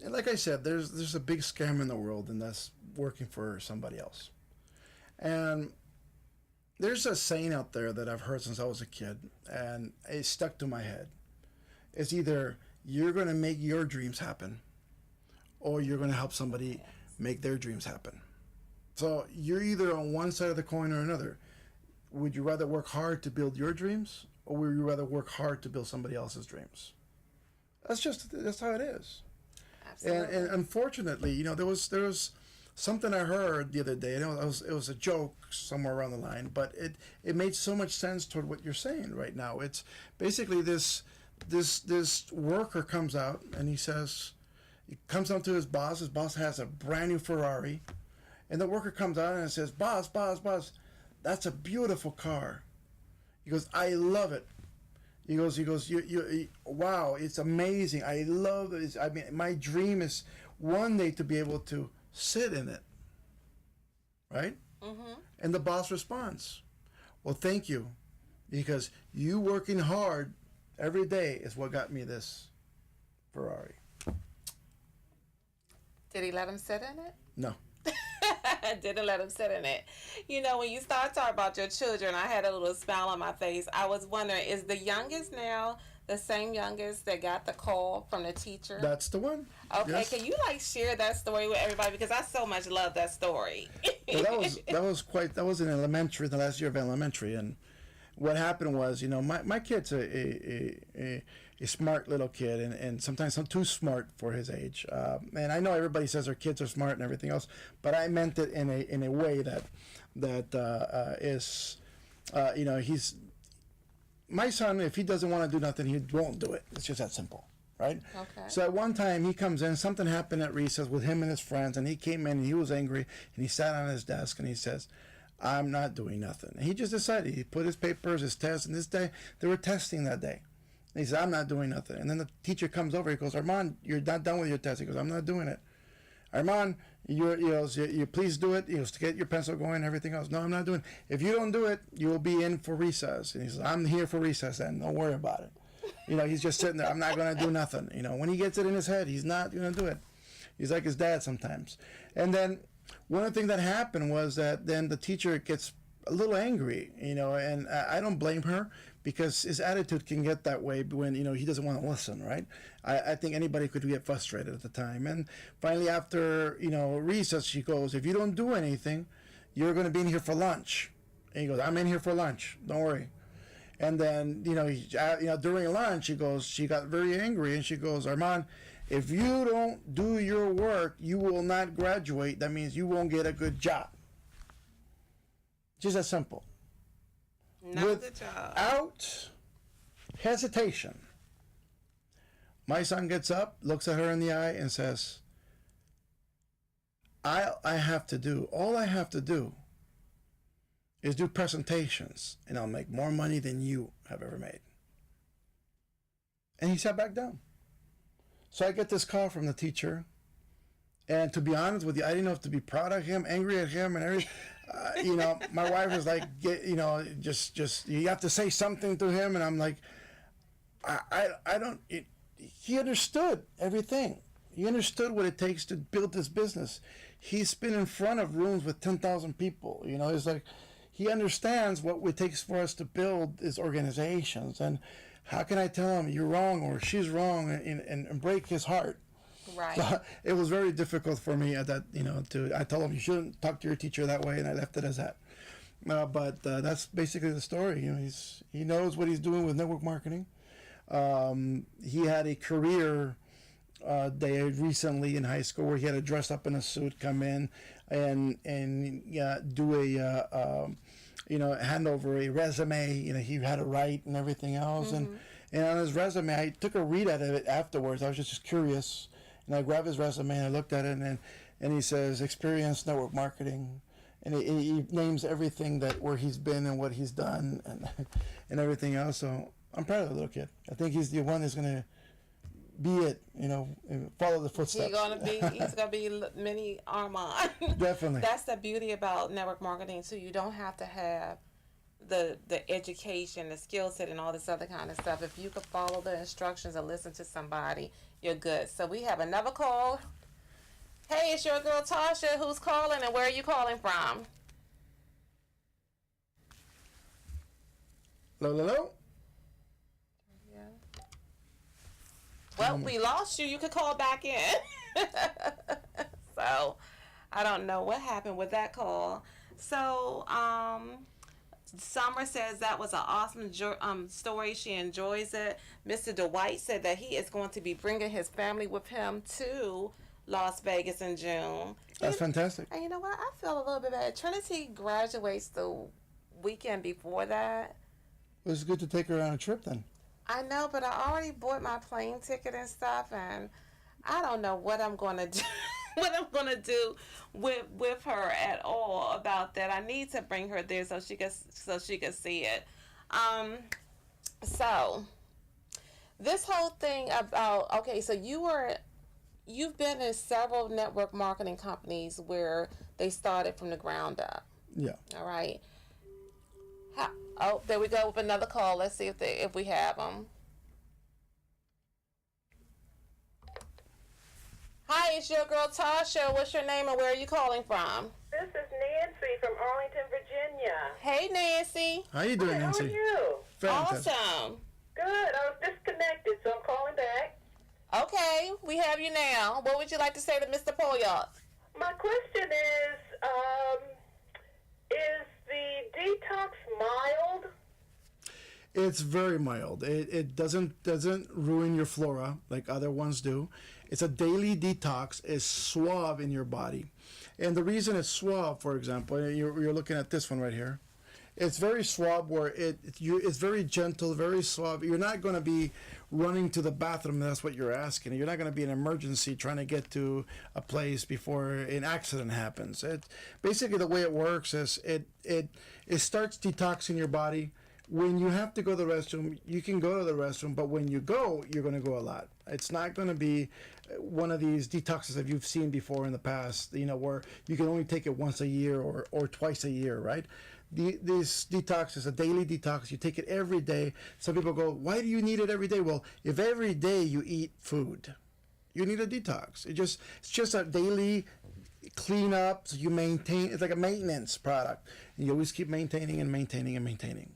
And like I said, there's a big scam in the world, and that's working for somebody else. And there's a saying out there that I've heard since I was a kid, and it stuck to my head. It's either you're going to make your dreams happen, or you're going to help somebody make their dreams happen. So you're either on one side of the coin or another. Would you rather work hard to build your dreams, or would you rather work hard to build somebody else's dreams? That's how it is. Absolutely. And unfortunately, there was something I heard the other day, and it was a joke somewhere around the line, but it made so much sense toward what you're saying right now. It's basically this worker comes out and he comes down to his boss. His boss has a brand new Ferrari, and the worker comes out and says, "Boss, that's a beautiful car." He goes, "I love it." He goes, you wow, it's amazing. I love it. I mean, my dream is one day to be able to sit in it. Right? Mm-hmm. And the boss responds, "Well, thank you, because you working hard every day is what got me this Ferrari." Did he let him sit in it? No. Didn't let him sit in it. When you start talking about your children, I had a little smile on my face. I was wondering, is the youngest now the same youngest that got the call from the teacher? That's the one. Okay, yes. Can you share that story with everybody, because I so much love that story. Well, that was in elementary, the last year of elementary, and what happened was, my kid's a smart little kid, and sometimes too smart for his age. And I know everybody says their kids are smart and everything else, but I meant it in a way that is, he's my son. If he doesn't want to do nothing, he won't do it. It's just that simple, right? Okay. So at one time he comes in, something happened at recess with him and his friends, and he came in and he was angry, and he sat on his desk and he says, "I'm not doing nothing." And he just decided, he put his papers, his tests, and this day they were testing that day. And he said, "I'm not doing nothing." And then the teacher comes over. He goes, "Armand, you're not done with your test." He goes, "I'm not doing it." "Armand, you please do it. To get your pencil going and everything else." "No, I'm not doing it. If you don't do it, you will be in for recess." And he says, "I'm here for recess then. Don't worry about it." He's just sitting there. "I'm not going to do nothing." When he gets it in his head, he's not going to do it. He's like his dad sometimes. And then one of the things that happened was that then the teacher gets a little angry, and I don't blame her, because his attitude can get that way when, he doesn't want to listen, right? I think anybody could get frustrated at the time. And finally, after, recess, she goes, "If you don't do anything, you're going to be in here for lunch." And he goes, "I'm in here for lunch. Don't worry." And then, during lunch, she got very angry, and she goes, "Armand, If you don't do your work, you will not graduate. That means you won't get a good job. Just as simple. Not the job. Without hesitation, my son gets up, looks at her in the eye, and says, all I have to do is do presentations, and I'll make more money than you have ever made. And he sat back down. So I get this call from the teacher, and to be honest with you, I didn't know if to be proud of him, angry at him, and everything. My wife was like, just you have to say something to him, and I'm like, I don't. He understood everything. He understood what it takes to build this business. He's been in front of rooms with 10,000 people. It's like he understands what it takes for us to build these organizations. And how can I tell him you're wrong or she's wrong and break his heart? Right. So it was very difficult for me at that, I told him you shouldn't talk to your teacher that way, and I left it as that. But that's basically the story. He knows what he's doing with network marketing. He had a career day recently in high school where he had to dress up in a suit, come in and do a hand over a resume. He had to write and everything else. And on his resume, I took a read at it afterwards. I was just curious, and I grabbed his resume and I looked at it, and he says experience network marketing, and he names everything where he's been and what he's done and everything else. So I'm proud of the little kid. I think he's the one that's gonna be it, and follow the footsteps. He's gonna be mini Armand. Definitely. That's the beauty about network marketing too. You don't have to have the education, the skill set, and all this other kind of stuff. If you could follow the instructions and listen to somebody, you're good. So we have another call. Hey, it's your girl Tasha. Who's calling, and where are you calling from? Hello. Well, we lost you. You could call back in. So, I don't know what happened with that call. So, Summer says that was an awesome story. She enjoys it. Mr. Dwight said that he is going to be bringing his family with him to Las Vegas in June. That's fantastic. And you know what? I feel a little bit bad. Trinity graduates the weekend before that. It was good to take her on a trip then. I know, but I already bought my plane ticket and stuff, and I don't know what I'm gonna do. What I'm gonna do with her at all about that. I need to bring her there so she can see it. So this whole thing about so you've been in several network marketing companies where they started from the ground up. Yeah. All right. Oh, there we go with another call. Let's see if we have them. Hi, it's your girl Tasha. What's your name and where are you calling from? This is Nancy from Arlington, Virginia. Hey, Nancy. How you doing, Nancy? How are you? Fantastic. Awesome. Good. I was disconnected, so I'm calling back. Okay, we have you now. What would you like to say to Mr. Puyolt? My question is the detox mild? It's very mild. It doesn't ruin your flora like other ones do. It's a daily detox. It's suave in your body. And the reason it's suave, for example, you're looking at this one right here. It's very suave where it's very gentle, very suave. You're not going to be running to the bathroom. That's what you're asking. You're not going to be in an emergency trying to get to a place before an accident happens. Basically the way it works is it starts detoxing your body. When you have to go to the restroom, you can go to the restroom, but when you go, you're going to go a lot. It's not going to be one of these detoxes that you've seen before in the past, where you can only take it once a year or twice a year, right? This detox is a daily detox. You take it every day. Some people go, why do you need it every day? Well, if every day you eat food, you need a detox. It's just a daily cleanup. So you maintain. It's like a maintenance product. And you always keep maintaining and maintaining and maintaining.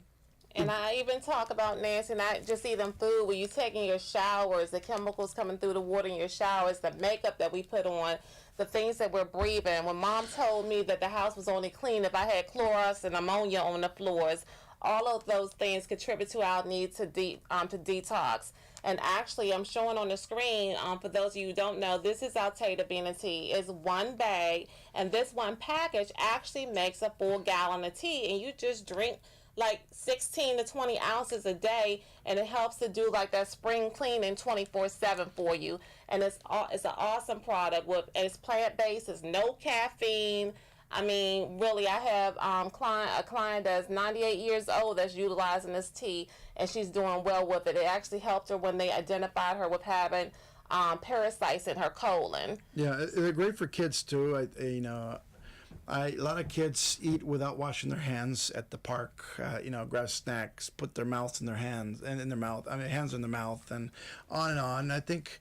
And I even talk about, Nancy, not just even food, when you're taking your showers, the chemicals coming through the water in your showers, the makeup that we put on, the things that we're breathing. When Mom told me that the house was only clean if I had Clorox and ammonia on the floors, all of those things contribute to our need to detox. And actually, I'm showing on the screen, for those of you who don't know, this is Untitled Divina tea. It's one bag, and this one package actually makes a full gallon of tea, and you just drink like 16 to 20 ounces a day, and it helps to do like that spring cleaning 24/7 for you. And it's an awesome product with, and it's plant-based. It's no caffeine. I mean, really, I have a client that's 98 years old that's utilizing this tea, and she's doing well with it. It actually helped her when they identified her with having parasites in her colon. Yeah, they're great for kids too. A lot of kids eat without washing their hands at the park. Grab snacks, put their mouths in their hands and in their mouth. I mean, hands in their mouth, and on and on. I think,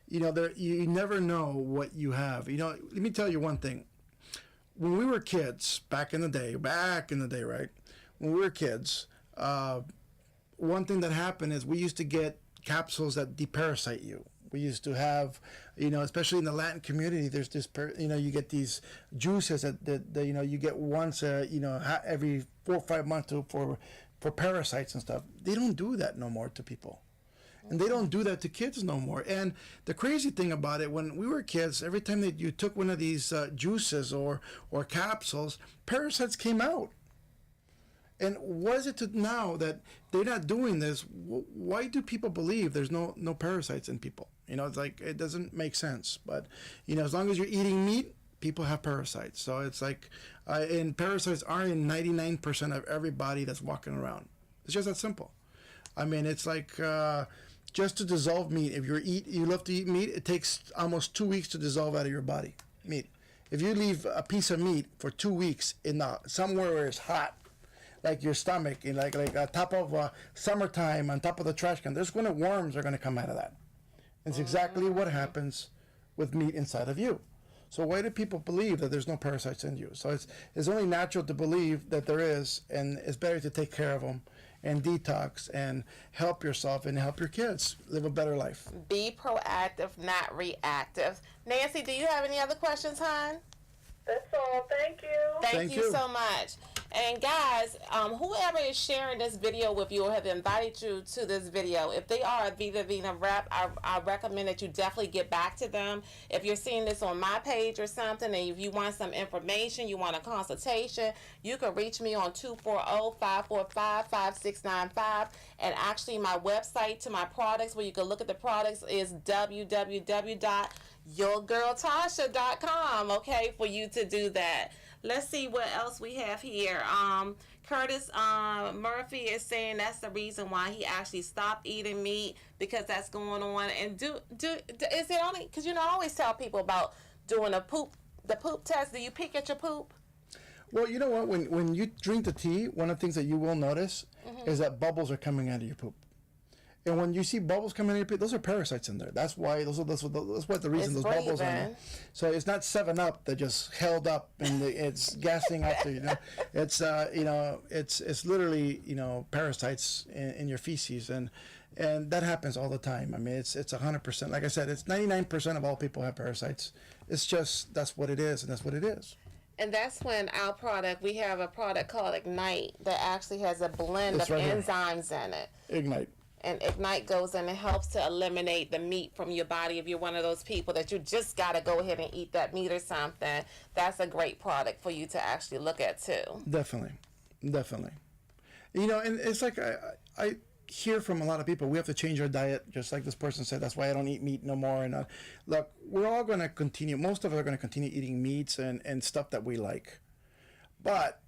you never know what you have. Let me tell you one thing. When we were kids, back in the day, right? When we were kids, one thing that happened is we used to get capsules that deparasite you. We used to have, especially in the Latin community, there's this, you get these juices that you get once, every 4 or 5 months for parasites and stuff. They don't do that no more to people. And they don't do that to kids no more. And the crazy thing about it, when we were kids, every time that you took one of these juices or capsules, parasites came out. And was it to now that they're not doing this? Why do people believe there's no parasites in people? It's like, it doesn't make sense. But, as long as you're eating meat, people have parasites. So it's like, and parasites are in 99% of everybody that's walking around. It's just that simple. I mean, it's like, just to dissolve meat, if you love to eat meat, it takes almost 2 weeks to dissolve out of your body, meat. If you leave a piece of meat for 2 weeks in somewhere where it's hot, like your stomach, in like on top of summertime, on top of the trash can, worms are going to come out of that. And it's exactly what happens with meat inside of you. So why do people believe that there's no parasites in you? So it's only natural to believe that there is, and it's better to take care of them and detox and help yourself and help your kids live a better life. Be proactive, not reactive. Nancy, do you have any other questions, hon? That's all. Thank you. Thank you so much. And guys, whoever is sharing this video with you or have invited you to this video, if they are a Vida Divina rep, I recommend that you definitely get back to them. If you're seeing this on my page or something, and if you want some information, you want a consultation, you can reach me on 240-545-5695. And actually, my website to my products, where you can look at the products, is www.yourgirltasha.com, okay, for you to do that. Let's see what else we have here. Curtis Murphy is saying that's the reason why he actually stopped eating meat, because that's going on. And is it only because I always tell people about doing the poop test. Do you peek at your poop? Well, you know what? When you drink the tea, one of the things that you will notice is that bubbles are coming out of your poop. And when you see bubbles coming in, those are parasites in there. That's why that's what the reason those bubbles are in there. So it's not 7-Up that just held up and it's gassing up there. It's it's literally parasites in your feces, and that happens all the time. I mean, it's 100%. Like I said, it's 99% of all people have parasites. It's just that's what it is, and that's what it is. And that's when we have a product called Ignite that actually has a blend of enzymes in it. Ignite. And Ignite goes in and helps to eliminate the meat from your body. If you're one of those people that you just got to go ahead and eat that meat or something, that's a great product for you to actually look at too. Definitely. And it's like I hear from a lot of people, we have to change our diet, just like this person said. That's why I don't eat meat no more. And look, we're all going to continue. Most of us are going to continue eating meats and stuff that we like. But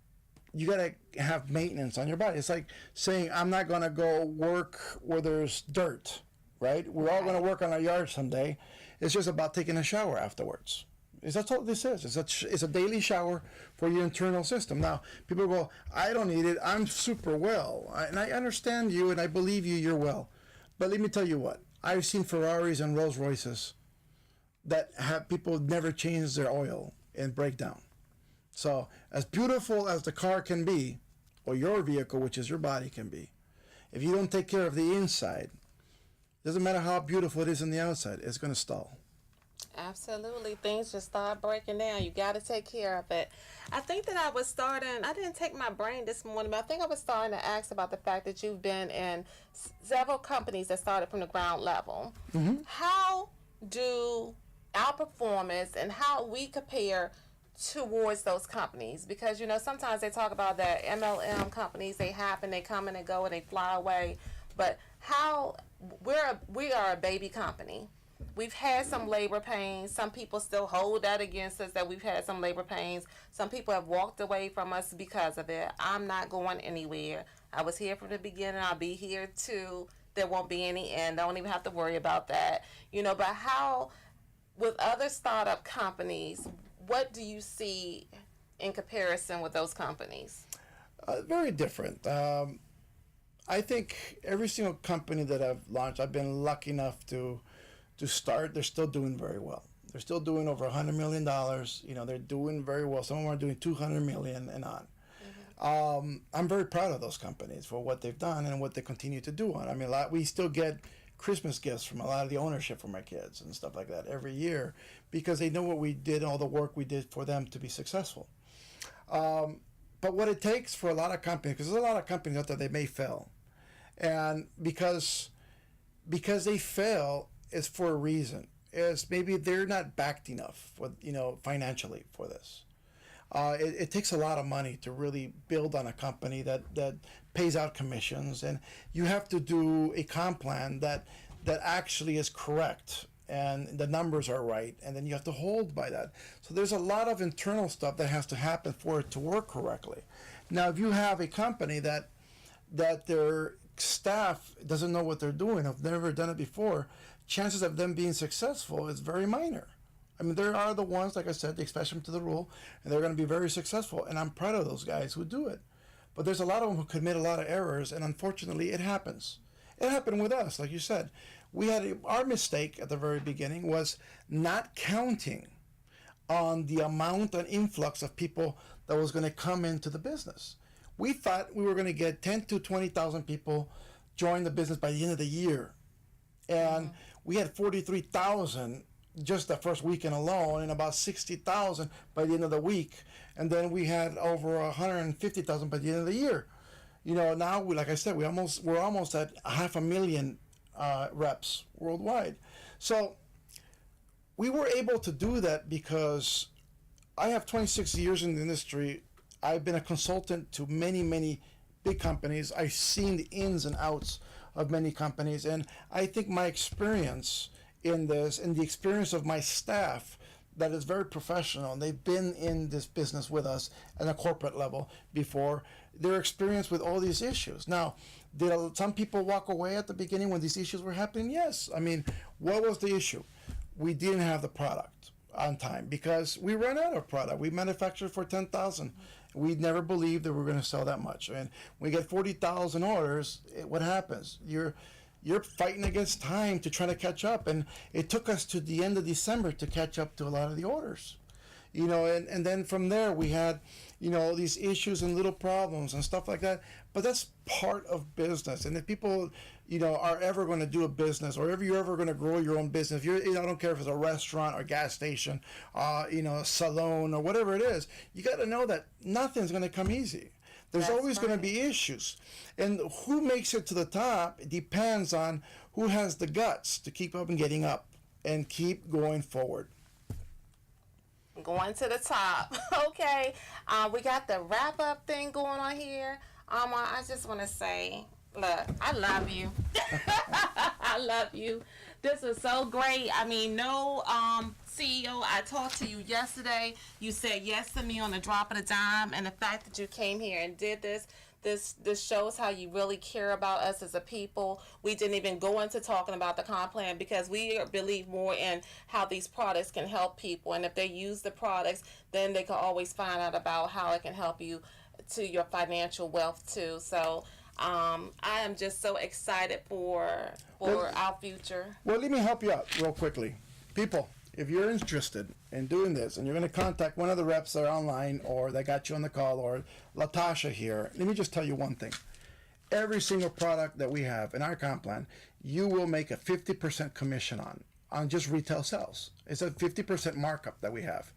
you got to have maintenance on your body. It's like saying, I'm not going to go work where there's dirt, right? We're all going to work on our yard someday. It's just about taking a shower afterwards. That's all this is. It's a daily shower for your internal system. Now, people go, I don't need it. I'm super well. And I understand you, and I believe you're well. But let me tell you what. I've seen Ferraris and Rolls Royces that have people never change their oil and break down. So as beautiful as the car can be, or your vehicle, which is your body, can be, if you don't take care of the inside, doesn't matter how beautiful it is on the outside, it's going to stall. Absolutely. Things just start breaking down. You got to take care of it. I think that I didn't take my brain this morning, but I think I was starting to ask about the fact that you've been in several companies that started from the ground level. How do our performance and how we compare towards those companies? Because, sometimes they talk about that MLM companies, they happen, they come and they go and they fly away. But we are a baby company. We've had some labor pains. Some people still hold that against us, that we've had some labor pains. Some people have walked away from us because of it. I'm not going anywhere. I was here from the beginning. I'll be here too. There won't be any end. I don't even have to worry about that. But how, with other startup companies, what do you see in comparison with those companies? Very different. I think every single company that I've launched, I've been lucky enough to start. They're still doing very well. They're still doing over $100 million. They're doing very well. Some of them are doing 200 million and on. I'm very proud of those companies for what they've done and what they continue to do. I mean, we still get Christmas gifts from a lot of the ownership from our kids and stuff like that every year because they know what we did, all the work we did for them to be successful. But what it takes for a lot of companies, because there's a lot of companies out there, they may fail. And because they fail, it's for a reason. Is maybe they're not backed enough, financially for this. It takes a lot of money to really build on a company that pays out commissions, and you have to do a comp plan that actually is correct and the numbers are right, and then you have to hold by that. So there's a lot of internal stuff that has to happen for it to work correctly. Now, if you have a company that their staff doesn't know what they're doing, have never done it before, chances of them being successful is very minor. I mean, there are the ones, like I said, the exception to the rule, and they're going to be very successful, and I'm proud of those guys who do it. But there's a lot of them who commit a lot of errors, and unfortunately, it happens. It happened with us, like you said. Our mistake at the very beginning was not counting on the amount and influx of people that was going to come into the business. We thought we were going to get 10 to 20,000 people join the business by the end of the year. And we had 43,000 just the first weekend alone, and about 60,000 by the end of the week. And then we had over 150,000 by the end of the year. Now, like I said, we're almost at 500,000 reps worldwide. So we were able to do that because I have 26 years in the industry. I've been a consultant to many, many big companies. I've seen the ins and outs of many companies, and I think my experience in this and the experience of my staff that is very professional, and they've been in this business with us at a corporate level before, their experience with all these issues. Now, did some people walk away at the beginning when these issues were happening? Yes. I mean, what was the issue? We didn't have the product on time because we ran out of product. We manufactured for 10,000. We never believed that we were going to sell that much. And when you get 40,000 orders, what happens? You're fighting against time to try to catch up, and it took us to the end of December to catch up to a lot of the orders. And then from there we had, these issues and little problems and stuff like that. But that's part of business. And if people, are ever going to do a business, or if you're ever going to grow your own business, I don't care if it's a restaurant or gas station, a salon or whatever it is, you got to know that nothing's going to come easy. There's always going to be issues. And who makes it to the top depends on who has the guts to keep up and getting up and keep going forward. Going to the top. Okay. We got the wrap-up thing going on here. I just want to say, look, I love you. I love you. This is so great. I mean, no CEO, I talked to you yesterday. You said yes to me on the drop of a dime, and the fact that you came here and did this shows how you really care about us as a people. We didn't even go into talking about the comp plan because we believe more in how these products can help people, and if they use the products, then they can always find out about how it can help you to your financial wealth too. So I am just so excited for our future. Well, let me help you out real quickly. People, if you're interested in doing this and you're going to contact one of the reps that are online or that got you on the call, or Tasha here, let me just tell you one thing. Every single product that we have in our comp plan, you will make a 50% commission on just retail sales. It's a 50% markup that we have.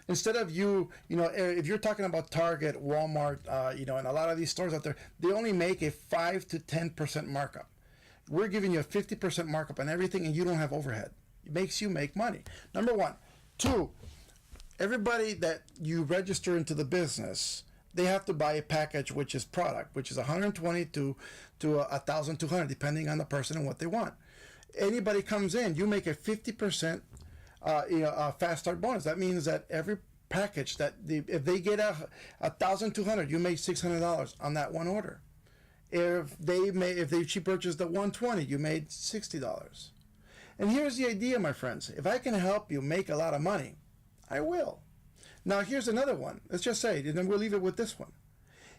Instead of if you're talking about Target, Walmart, and a lot of these stores out there, they only make a 5 to 10% markup. We're giving you a 50% markup on everything, and you don't have overhead. It makes you make money. Number one. Two, everybody that you register into the business, they have to buy a package, which is product, which is $120 to $1,200, depending on the person and what they want. Anybody comes in, you make a 50% fast start bonus. That means that every package if they get $1,200, you make $600 on that one order. If she purchased the $120, you made $60. And here's the idea, my friends. If I can help you make a lot of money, I will. Now, here's another one. Let's just say, and then we'll leave it with this one.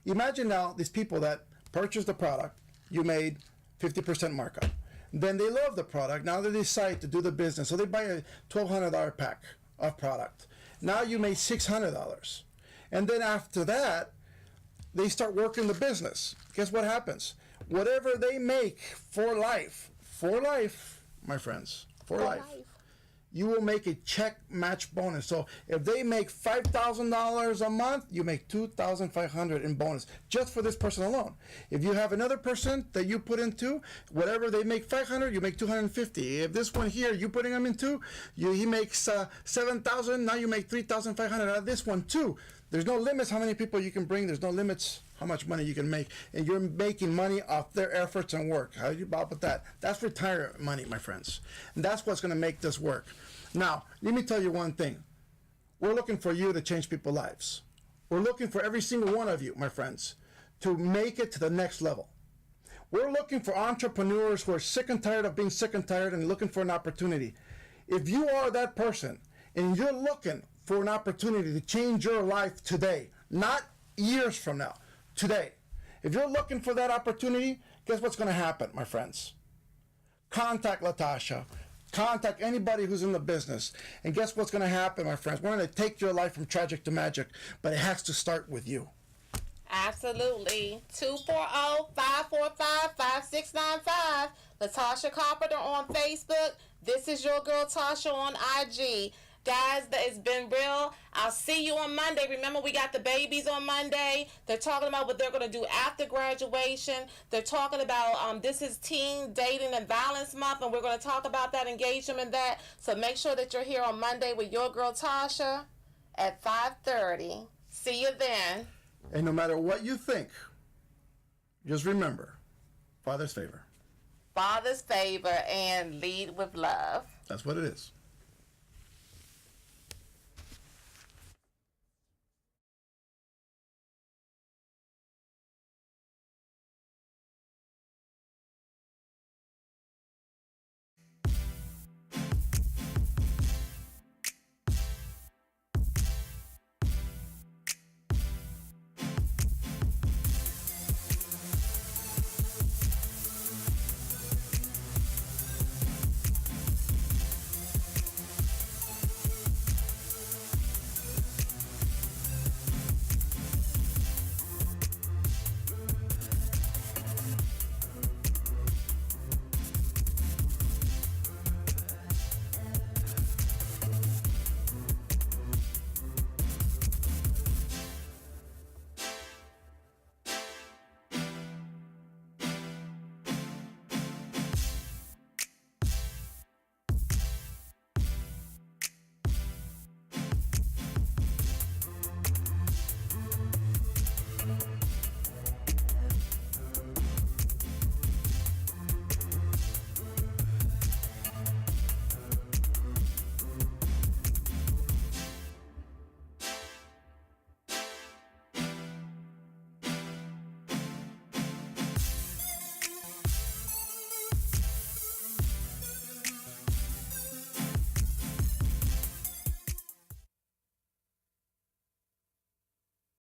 Imagine now these people that purchased the product, you made 50% markup. Then they love the product. Now they decide to do the business. So they buy a $1,200 pack of product. Now you made $600. And then after that, they start working the business. Guess what happens? Whatever they make for life, my friends, for life, you will make a check match bonus. So if they make $5,000 a month, you make $2,500 in bonus just for this person alone. If you have another person that you put into, whatever they make $500, you make $250. If this one here you putting him into, he makes $7,000. Now you make $3,500 out of this one too. There's no limits how many people you can bring. There's no limits how much money you can make, and you're making money off their efforts and work. How do you bob with that? That's retirement money, my friends, and that's what's going to make this work. Now, let me tell you one thing. We're looking for you to change people's lives. We're looking for every single one of you, my friends, to make it to the next level. We're looking for entrepreneurs who are sick and tired of being sick and tired and looking for an opportunity. If you are that person and you're looking for an opportunity to change your life today, not years from now, today. If you're looking for that opportunity, guess what's going to happen, my friends? Contact Latasha. Contact anybody who's in the business. And guess what's going to happen, my friends? We're going to take your life from tragic to magic, but it has to start with you. Absolutely. 240-545-5695. Latasha Carpenter on Facebook. This is your girl Tasha on IG. Guys, it's been real. I'll see you on Monday. Remember, we got the babies on Monday. They're talking about what they're going to do after graduation. They're talking about this is Teen Dating and Violence Month, and we're going to talk about that, engage them in that. So make sure that you're here on Monday with your girl Tasha at 5:30. See you then. And no matter what you think, just remember, Father's favor. Father's favor and lead with love. That's what it is.